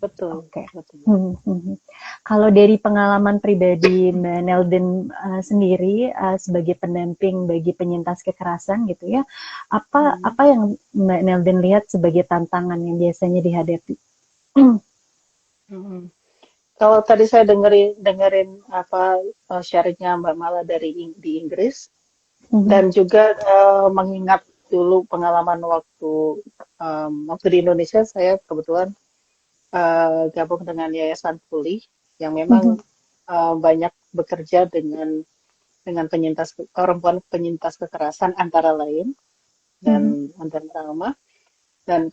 Betul. Oke. Kalau dari pengalaman pribadi Mbak Nelden sendiri sebagai pendamping bagi penyintas kekerasan gitu ya, apa yang Mbak Nelden lihat sebagai tantangan yang biasanya dihadapi? Kalau tadi saya dengerin sharingnya Mbak Mala di Inggris, dan juga mengingat dulu pengalaman waktu di Indonesia, saya kebetulan gabung dengan Yayasan Pulih yang memang banyak bekerja dengan penyintas perempuan penyintas kekerasan antara lain dan trauma. Dan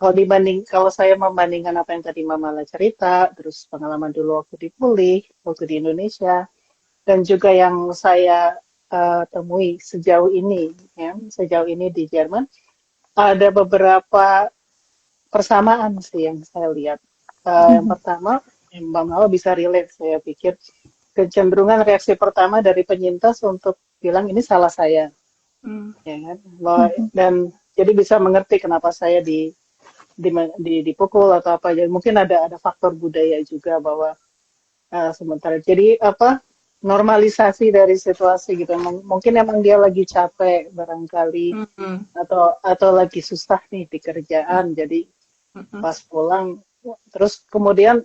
kalau saya membandingkan apa yang tadi Mama Mala cerita, terus pengalaman dulu waktu di Pulih, waktu di Indonesia, dan juga yang saya temui sejauh ini di Jerman, ada beberapa persamaan sih yang saya lihat. Yang pertama, Mbak Mala bisa relate, saya pikir kecenderungan reaksi pertama dari penyintas untuk bilang ini salah saya, ya kan? Dan jadi bisa mengerti kenapa saya dipukul atau apa. Jadi mungkin ada faktor budaya juga bahwa sementara. Jadi normalisasi dari situasi gitu. Mungkin emang dia lagi capek barangkali atau lagi susah nih di kerjaan. Jadi pas pulang. Terus kemudian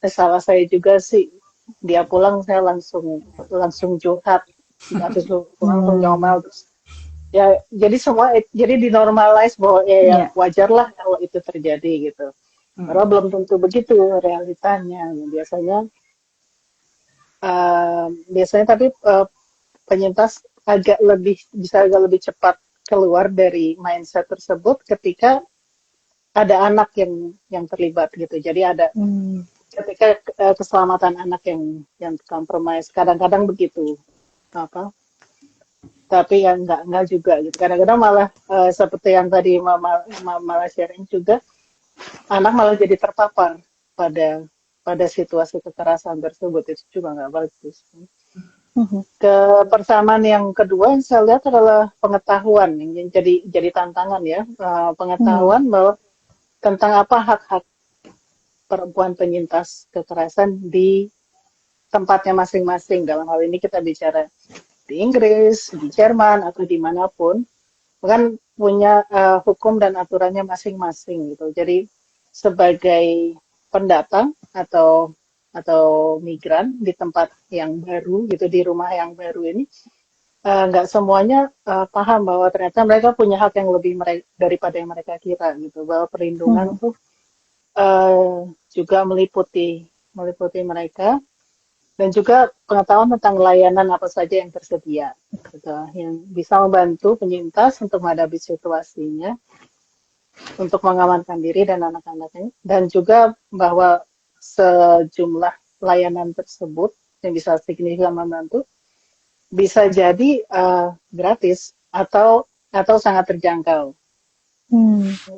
salah saya juga sih, dia pulang saya langsung curhat, langsung nyomel terus. Ya jadi jadi dinormalize bahwa ya wajarlah kalau itu terjadi gitu. Karena belum tentu begitu realitanya. Biasanya biasanya tapi penyintas bisa agak lebih cepat keluar dari mindset tersebut ketika ada anak yang terlibat gitu. Jadi ada ketika keselamatan anak yang compromise. Kadang-kadang begitu apa? Tapi yang enggak juga gitu. Kadang-kadang malah seperti yang tadi malah sharing juga, anak malah jadi terpapar pada situasi kekerasan tersebut. Itu juga nggak bagus. Kebersamaan yang kedua yang saya lihat adalah pengetahuan yang jadi tantangan ya. Pengetahuan bahwa tentang apa hak-hak perempuan penyintas kekerasan di tempatnya masing-masing. Dalam hal ini kita bicara di Inggris, di Jerman, atau dimanapun, kan punya hukum dan aturannya masing-masing gitu. Jadi sebagai pendatang atau migran di tempat yang baru gitu, di rumah yang baru ini, nggak semuanya paham bahwa ternyata mereka punya hak yang lebih daripada yang mereka kira gitu, bahwa perlindungan tuh juga meliputi mereka, dan juga pengetahuan tentang layanan apa saja yang tersedia gitu, yang bisa membantu penyintas untuk menghadapi situasinya, untuk mengamankan diri dan anak-anaknya, dan juga bahwa sejumlah layanan tersebut yang bisa signifikan membantu bisa jadi gratis atau sangat terjangkau.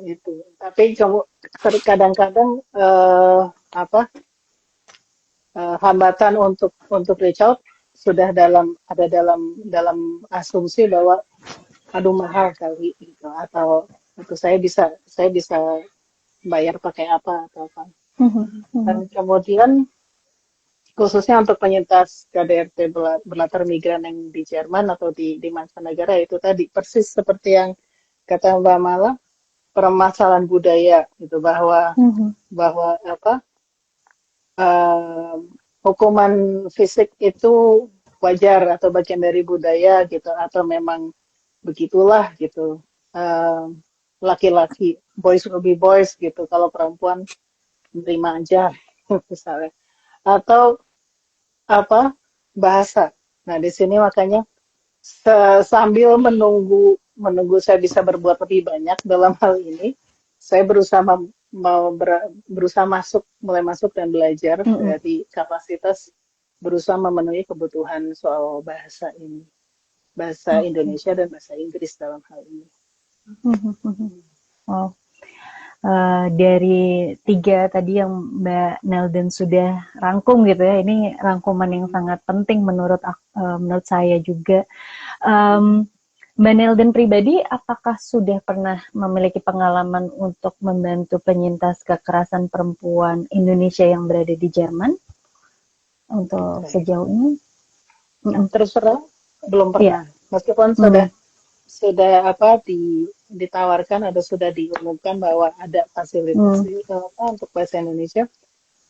Itu. Tapi kadang-kadang hambatan untuk reach out sudah ada dalam asumsi bahwa aduh mahal kali gitu, atau saya bisa bayar pakai apa atau apa. Dan kemudian khususnya untuk penyintas KDRT berlatar migran yang di Jerman atau di mancanegara, itu tadi persis seperti yang kata Mbak Mala, permasalahan budaya gitu, bahwa hukuman fisik itu wajar atau bagian dari budaya gitu, atau memang begitulah gitu, laki-laki boys will be boys gitu, kalau perempuan terima aja misalnya, atau bahasa. Nah di sini makanya sambil menunggu saya bisa berbuat lebih banyak dalam hal ini, saya berusaha mulai masuk dan belajar dari kapasitas, berusaha memenuhi kebutuhan soal bahasa ini, bahasa Indonesia dan bahasa Inggris dalam hal ini. Oh. Dari 3 tadi yang Mbak Nelden sudah rangkum gitu ya, ini rangkuman yang sangat penting menurut saya juga. Mbak Nelden pribadi, apakah sudah pernah memiliki pengalaman untuk membantu penyintas kekerasan perempuan Indonesia yang berada di Jerman untuk sejauh ini? Terus terang belum pernah, meskipun sudah ditawarkan atau sudah diumumkan bahwa ada fasilitas untuk bahasa Indonesia,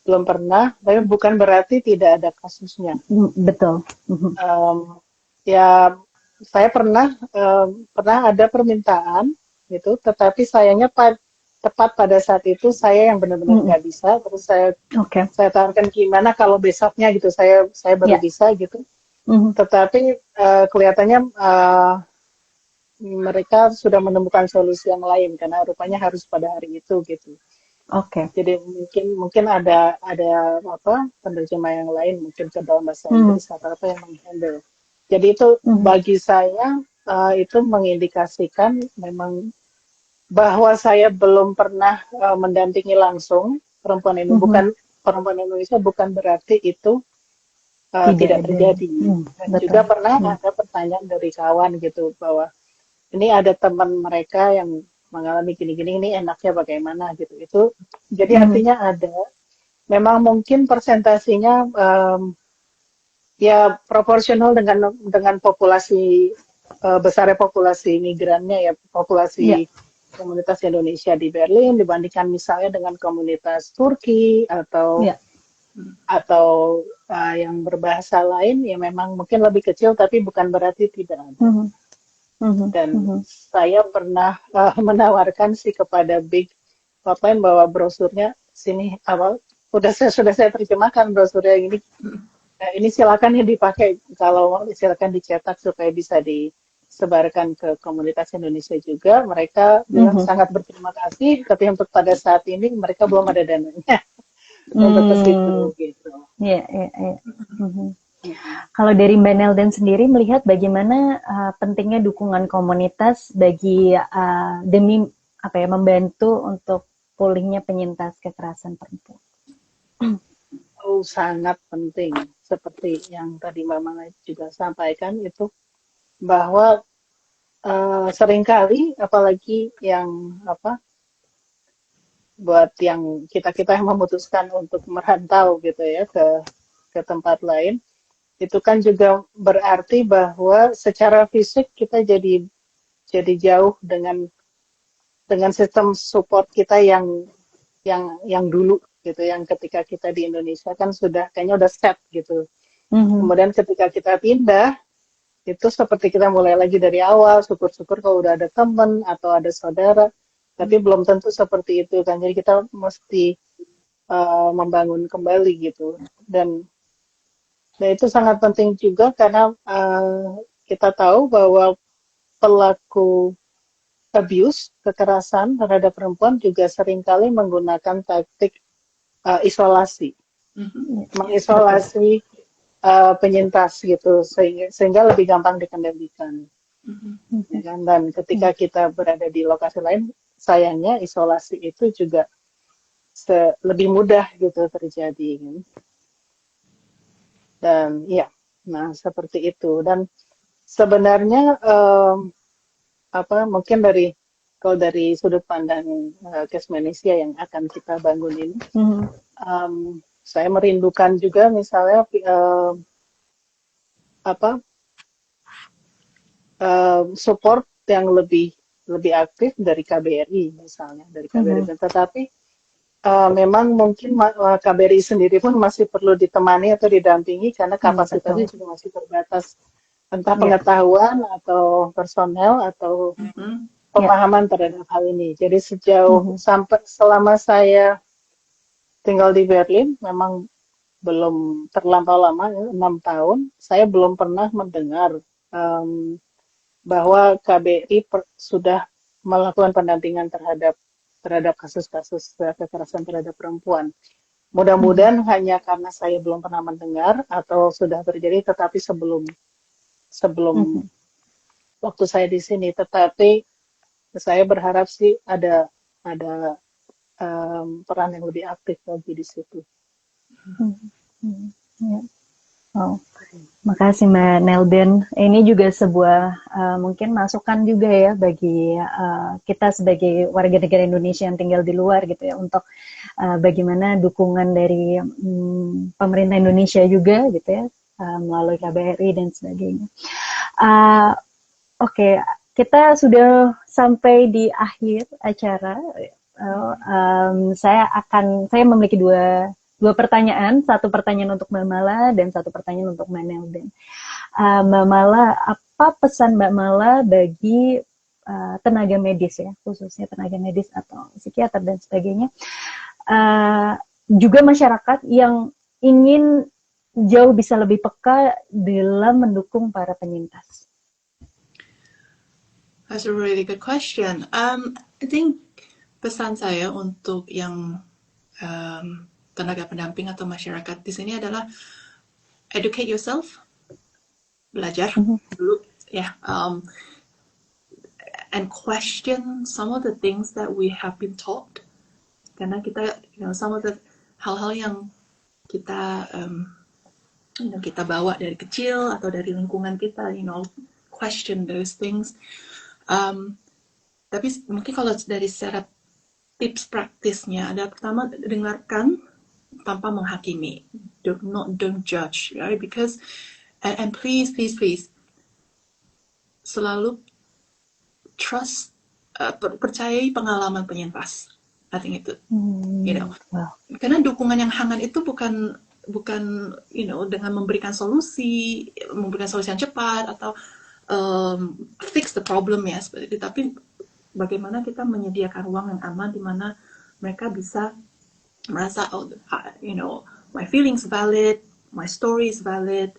belum pernah. Tapi bukan berarti tidak ada kasusnya. Betul. Ya, saya pernah ada permintaan gitu, tetapi sayangnya tepat pada saat itu saya yang benar-benar nggak bisa. Terus saya tawarkan gimana kalau besoknya gitu, saya baru bisa gitu. Tetapi kelihatannya mereka sudah menemukan solusi yang lain, karena rupanya harus pada hari itu gitu. Jadi mungkin ada penerjemah yang lain, mungkin ke dalam bahasa Inggris atau apa yang menghandle. Jadi itu bagi saya itu mengindikasikan memang bahwa saya belum pernah mendampingi langsung perempuan ini. Bukan perempuan Indonesia, bukan berarti itu tidak terjadi. Dan juga pernah ada pertanyaan dari kawan gitu, bahwa ini ada teman mereka yang mengalami gini-gini, ini enaknya bagaimana gitu. Itu jadi artinya ada, memang mungkin persentasinya ya proporsional dengan populasi besarnya populasi migrannya ya, populasi komunitas Indonesia di Berlin dibandingkan misalnya dengan komunitas Turki atau yang berbahasa lain, ya memang mungkin lebih kecil, tapi bukan berarti tidak ada. Dan saya pernah menawarkan sih kepada Big bawa brosurnya sini, sudah saya terjemahkan brosurnya ini, Nah, ini silakan ya dipakai, kalau mau silakan dicetak supaya bisa disebarkan ke komunitas Indonesia juga. Mereka bilang Mhm. sangat berterima kasih, tapi untuk pada saat ini mereka belum ada dananya untuk ke situ Hmm, gitu. ya, ya, ya. Mhm. Mm-mm. Kalau dari Mbak Nelden sendiri melihat bagaimana pentingnya dukungan komunitas bagi demi apa ya membantu untuk pulihnya penyintas kekerasan perempuan. Oh, sangat penting. Seperti yang tadi Mbak Mala juga sampaikan itu bahwa seringkali apalagi yang apa buat yang kita yang memutuskan untuk merantau gitu ya ke tempat lain itu kan juga berarti bahwa secara fisik kita jadi jauh dengan sistem support kita yang dulu gitu yang ketika kita di Indonesia kan sudah kayaknya udah set gitu. Mhm. Kemudian ketika kita pindah itu seperti kita mulai lagi dari awal, syukur-syukur kalau udah ada teman atau ada saudara, tapi belum tentu seperti itu kan. Jadi kita mesti membangun kembali gitu. Dan itu sangat penting juga karena kita tahu bahwa pelaku abuse, kekerasan terhadap perempuan juga seringkali menggunakan taktik isolasi, Betul. mengisolasi penyintas gitu sehingga lebih gampang dikendalikan. Ya Mhm. kan? Dan ketika kita berada di lokasi lain, sayangnya isolasi itu juga lebih mudah gitu terjadi. Kan? Dan ya, nah seperti itu. Dan sebenarnya apa mungkin kalau dari sudut pandang Case Malaysia yang akan kita bangun ini, Mhm. saya merindukan juga misalnya apa support yang lebih aktif dari KBRI misalnya dari KBRI. Mhm. Tetapi memang mungkin KBRI sendiri pun masih perlu ditemani atau didampingi karena Betul. kapasitasnya juga masih terbatas, entah Ya, pengetahuan atau personel atau ya. pemahaman terhadap hal ini. Jadi sejauh Mhm. sampai selama saya tinggal di Berlin, memang belum terlampau lama, ya, 6 tahun, saya belum pernah mendengar em, bahwa KBRI sudah melakukan pendampingan terhadap kasus-kasus kekerasan terhadap perempuan. Mhm. Mudah-mudahan hanya karena saya belum pernah mendengar atau sudah terjadi, tetapi sebelum Mhm. waktu saya di sini. Tetapi saya berharap sih ada peran yang lebih aktif lagi di situ. Mhm. Mhm. Ya. Oh, makasih Mbak Nelden. Ini juga sebuah mungkin masukan juga ya bagi kita sebagai warga negara Indonesia yang tinggal di luar gitu ya untuk bagaimana dukungan dari pemerintah Indonesia juga gitu ya melalui KBRI dan sebagainya. Uh, Oke, kita sudah sampai di akhir acara. Saya memiliki dua pertanyaan, satu pertanyaan untuk Mbak Mala dan satu pertanyaan untuk Mbak Nelden. Mbak Mala, apa pesan Mbak Mala bagi tenaga medis ya, khususnya tenaga medis atau psikiater dan sebagainya, juga masyarakat yang ingin jauh bisa lebih peka dalam mendukung para penyintas? That's a really good question. I think pesan saya untuk yang tenaga pendamping atau masyarakat di sini adalah educate yourself, belajar Mhm. dulu ya, and question some of the things that we have been taught. Karena kita, some of the hal-hal yang kita kita bawa dari kecil atau dari lingkungan kita, question those things. Tapi mungkin kalau dari secara tips praktisnya ada pertama, dengarkan tanpa menghakimi, don't judge, right? Because and please selalu trust, percayai pengalaman penyintas. I think itu, Wow. karena dukungan yang hangat itu bukan bukan dengan memberikan solusi yang cepat atau fix the problem ya seperti itu, tapi bagaimana kita menyediakan ruang yang aman di mana mereka bisa merasa, oh, my feelings valid, my story is valid,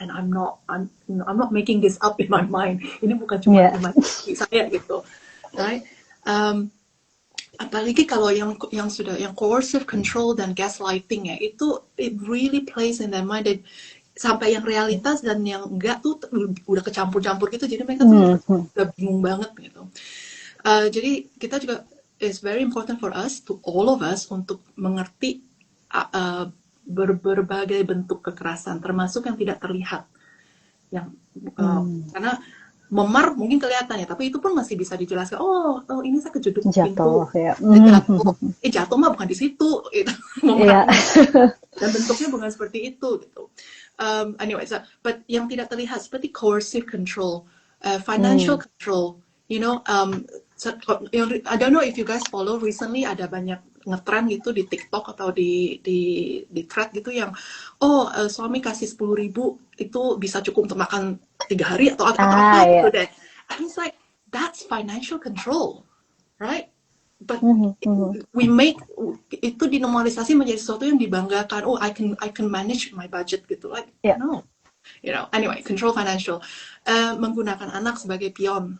and I'm not making this up in my mind. Ini bukan cuma Yeah. imajinasi saya gitu, right? Apalagi kalau yang sudah yang coercive control dan gaslighting ya, itu it really plays in their mind, dan sampai yang realitas dan yang enggak tuh udah kecampur-campur gitu, jadi mereka tuh udah bingung banget gitu. Jadi kita juga, it's very important for us, to all of us, untuk mengerti berbagai bentuk kekerasan, termasuk yang tidak terlihat, yang karena memar mungkin kelihatan ya, tapi itu pun masih bisa dijelaskan. Oh, ini saya kejeduk pintu, Jatuh ya. jatuh mah bukan di situ, itu Iya. dan bentuknya bukan seperti itu gitu. Anyway, so, but yang tidak terlihat seperti coercive control, financial control, you know, I don't know if you guys follow, recently ada banyak ngetrend gitu di TikTok atau di thread gitu yang suami kasih 10.000 itu bisa cukup untuk makan 3 hari atau apa gitu deh. I was like, that's financial control, right? But we make itu dinormalisasi menjadi sesuatu yang dibanggakan. Oh, I can manage my budget gitu, like no, you know. Anyway, control financial, menggunakan anak sebagai pion.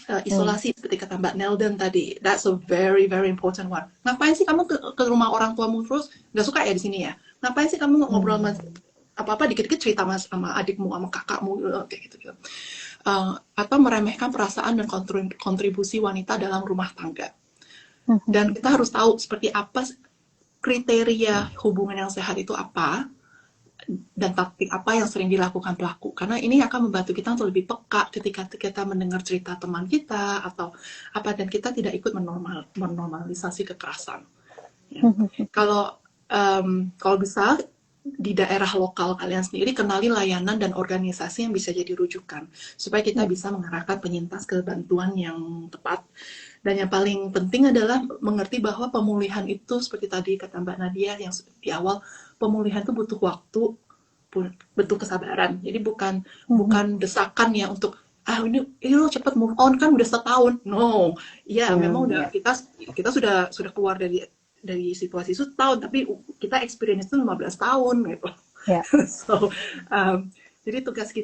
Isolasi seperti kata Mbak Nelden tadi, that's a very very important one. Ngapain sih kamu ke rumah orang tuamu terus? Nggak suka ya di sini ya? Ngapain sih kamu ngobrol sama apa-apa dikit-dikit cerita sama adikmu, sama kakakmu, kayak gitu. Atau meremehkan perasaan dan kontribusi wanita dalam rumah tangga. Dan kita harus tahu seperti apa kriteria hubungan yang sehat itu apa, dan taktik apa yang sering dilakukan pelaku, karena ini akan membantu kita untuk lebih peka ketika kita mendengar cerita teman kita atau apa, dan kita tidak ikut menormalisasi kekerasan ya. Kalau bisa di daerah lokal kalian sendiri, kenali layanan dan organisasi yang bisa jadi rujukan supaya kita bisa mengarahkan penyintas ke bantuan yang tepat. Dan yang paling penting adalah mengerti bahwa pemulihan itu seperti tadi kata Mbak Nadia yang di awal, pemulihan itu butuh waktu, butuh kesabaran. Jadi bukan desakan ya untuk ini lo cepet move on kan udah setahun. No, memang udah kita sudah keluar dari situasi itu setahun, tapi kita experience itu 15 tahun gitu. So jadi tugas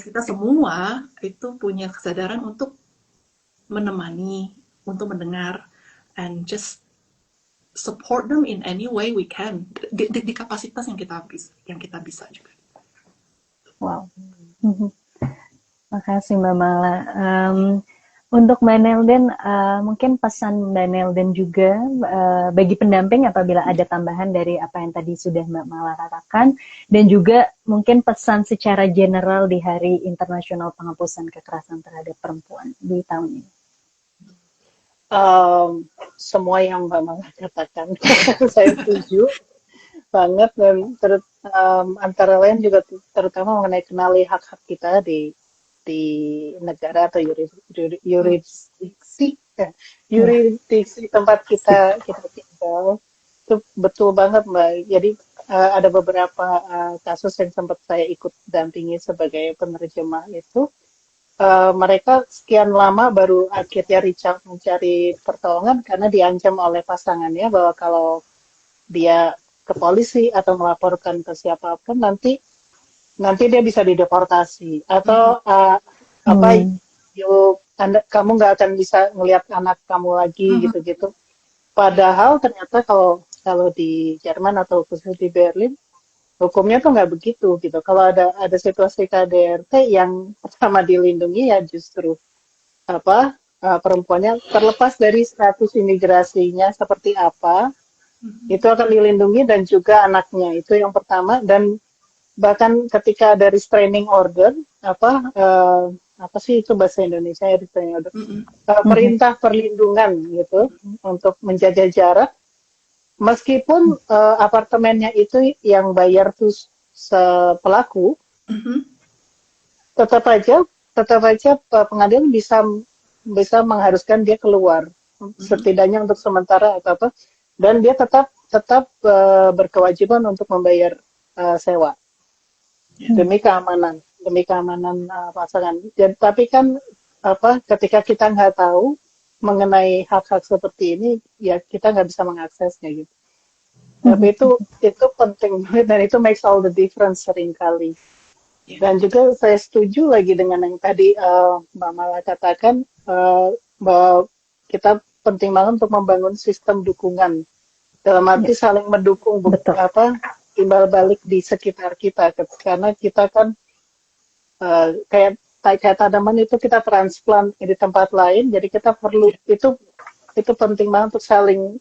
kita semua itu punya kesadaran untuk menemani, untuk mendengar, and just support them in any way we can di kapasitas yang kita bisa juga. Wow. Makasih Mbak Mala. Untuk Mbak Nelden, mungkin pesan Mbak Nelden juga bagi pendamping apabila ada tambahan dari apa yang tadi sudah Mbak Mala katakan, dan juga mungkin pesan secara general di Hari Internasional Penghapusan Kekerasan Terhadap Perempuan di tahun ini. Semua yang Mbak Mala katakan saya setuju banget, dan antara lain juga terutama mengenai kenali hak-hak kita di negara atau yurisdiksi tempat kita tinggal. Itu betul banget Mbak. Jadi ada beberapa kasus yang sempat saya ikut dampingi sebagai penerjemah itu. Mereka sekian lama baru akhirnya reach out mencari pertolongan karena diancam oleh pasangannya bahwa kalau dia ke polisi atau melaporkan ke siapapun nanti dia bisa dideportasi atau kamu nggak akan bisa ngelihat anak kamu lagi gitu-gitu. Padahal ternyata kalau di Jerman atau khusus di Berlin hukumnya tuh nggak begitu gitu. Kalau ada situasi KDRT yang pertama dilindungi ya justru perempuannya, terlepas dari status imigrasinya seperti apa, itu akan dilindungi, dan juga anaknya itu yang pertama. Dan bahkan ketika ada restraining order, apa sih itu bahasa Indonesia ya, restraining order, perintah perlindungan gitu untuk menjaga jarak. Meskipun apartemennya itu yang bayar tuh pelaku, tetap aja pengadilan bisa mengharuskan dia keluar, setidaknya untuk sementara atau apa, dan dia tetap berkewajiban untuk membayar sewa demi keamanan pasangan. Tapi kan ketika kita nggak tahu mengenai hak-hak seperti ini, ya kita nggak bisa mengaksesnya gitu. Tapi itu penting banget dan itu makes all the difference seringkali. Ya. Dan juga saya setuju lagi dengan yang tadi Mbak Mala katakan bahwa kita penting banget untuk membangun sistem dukungan dalam arti saling mendukung Betul. timbal balik di sekitar kita karena kita kan kayak tanaman itu kita transplant di tempat lain jadi kita perlu itu penting banget untuk saling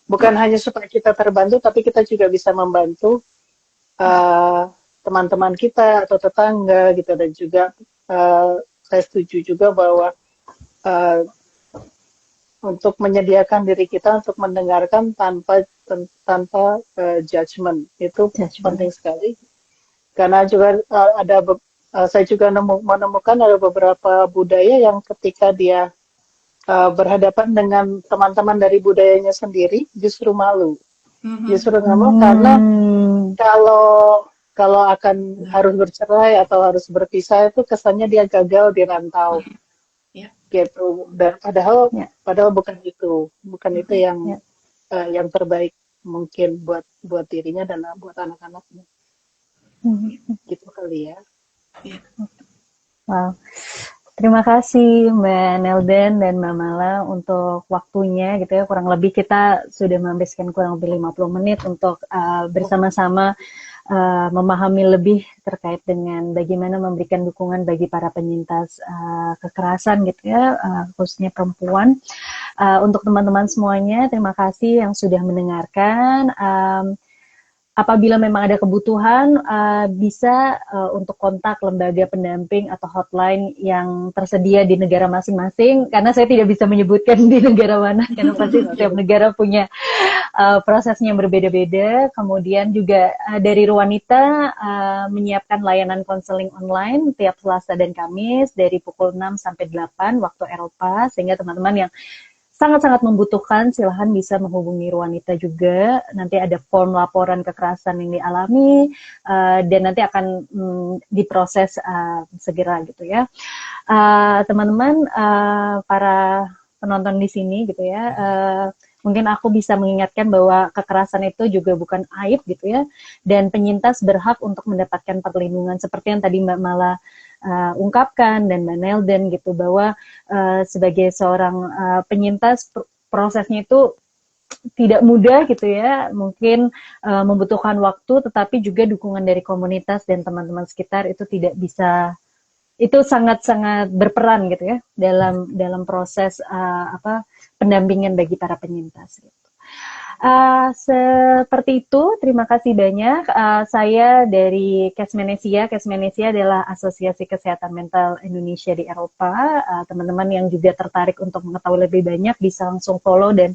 bukan hanya supaya kita terbantu tapi kita juga bisa membantu teman-teman kita atau tetangga gitu dan juga saya setuju juga bahwa untuk menyediakan diri kita untuk mendengarkan tanpa judgment itu penting sekali karena juga saya juga menemukan ada beberapa budaya yang ketika dia berhadapan dengan teman-teman dari budayanya sendiri justru malu karena kalau akan harus bercerai atau harus berpisah itu kesannya dia gagal di rantau gitu dan padahal bukan itu yang terbaik mungkin buat dirinya dan buat anak-anaknya gitu kali ya. Wow. Terima kasih Mbak Nelden dan Mbak Mala untuk waktunya gitu ya. Kurang lebih kita sudah menghabiskan kurang lebih 50 menit untuk bersama-sama memahami lebih terkait dengan bagaimana memberikan dukungan bagi para penyintas kekerasan gitu ya, khususnya perempuan. Untuk teman-teman semuanya, terima kasih yang sudah mendengarkan. Apabila memang ada kebutuhan, bisa untuk kontak lembaga pendamping atau hotline yang tersedia di negara masing-masing, karena saya tidak bisa menyebutkan di negara mana, karena pasti setiap negara punya prosesnya yang berbeda-beda. Kemudian juga dari Ruanita menyiapkan layanan konseling online tiap Selasa dan Kamis dari pukul 6 sampai 8 waktu Eropa, sehingga teman-teman yang sangat-sangat membutuhkan, silahkan bisa menghubungi Ruanita juga. Nanti ada form laporan kekerasan yang dialami dan nanti akan diproses segera gitu ya. Teman-teman, para penonton di sini gitu ya, mungkin aku bisa mengingatkan bahwa kekerasan itu juga bukan aib gitu ya, dan penyintas berhak untuk mendapatkan perlindungan seperti yang tadi Mbak Mala ungkapkan dan Mbak Nelden gitu, bahwa sebagai seorang penyintas prosesnya itu tidak mudah gitu ya, mungkin membutuhkan waktu, tetapi juga dukungan dari komunitas dan teman-teman sekitar itu tidak bisa, itu sangat-sangat berperan gitu ya dalam proses pendampingan bagi para penyintas gitu. Seperti itu, terima kasih banyak. Saya dari Kesmenesia. Kesmenesia adalah Asosiasi Kesehatan Mental Indonesia di Eropa. Teman-teman yang juga tertarik untuk mengetahui lebih banyak bisa langsung follow dan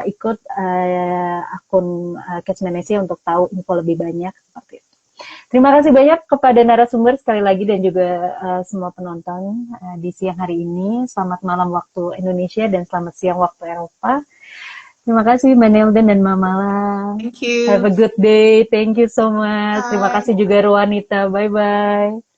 ikut akun Kesmenesia untuk tahu info lebih banyak seperti itu. Terima kasih banyak kepada narasumber sekali lagi dan juga semua penonton di siang hari ini. Selamat malam waktu Indonesia dan selamat siang waktu Eropa. Terima kasih Mbak Nelden dan Mbak Mala. Thank you. Have a good day. Thank you so much. Bye. Terima kasih juga Ruanita. Bye-bye.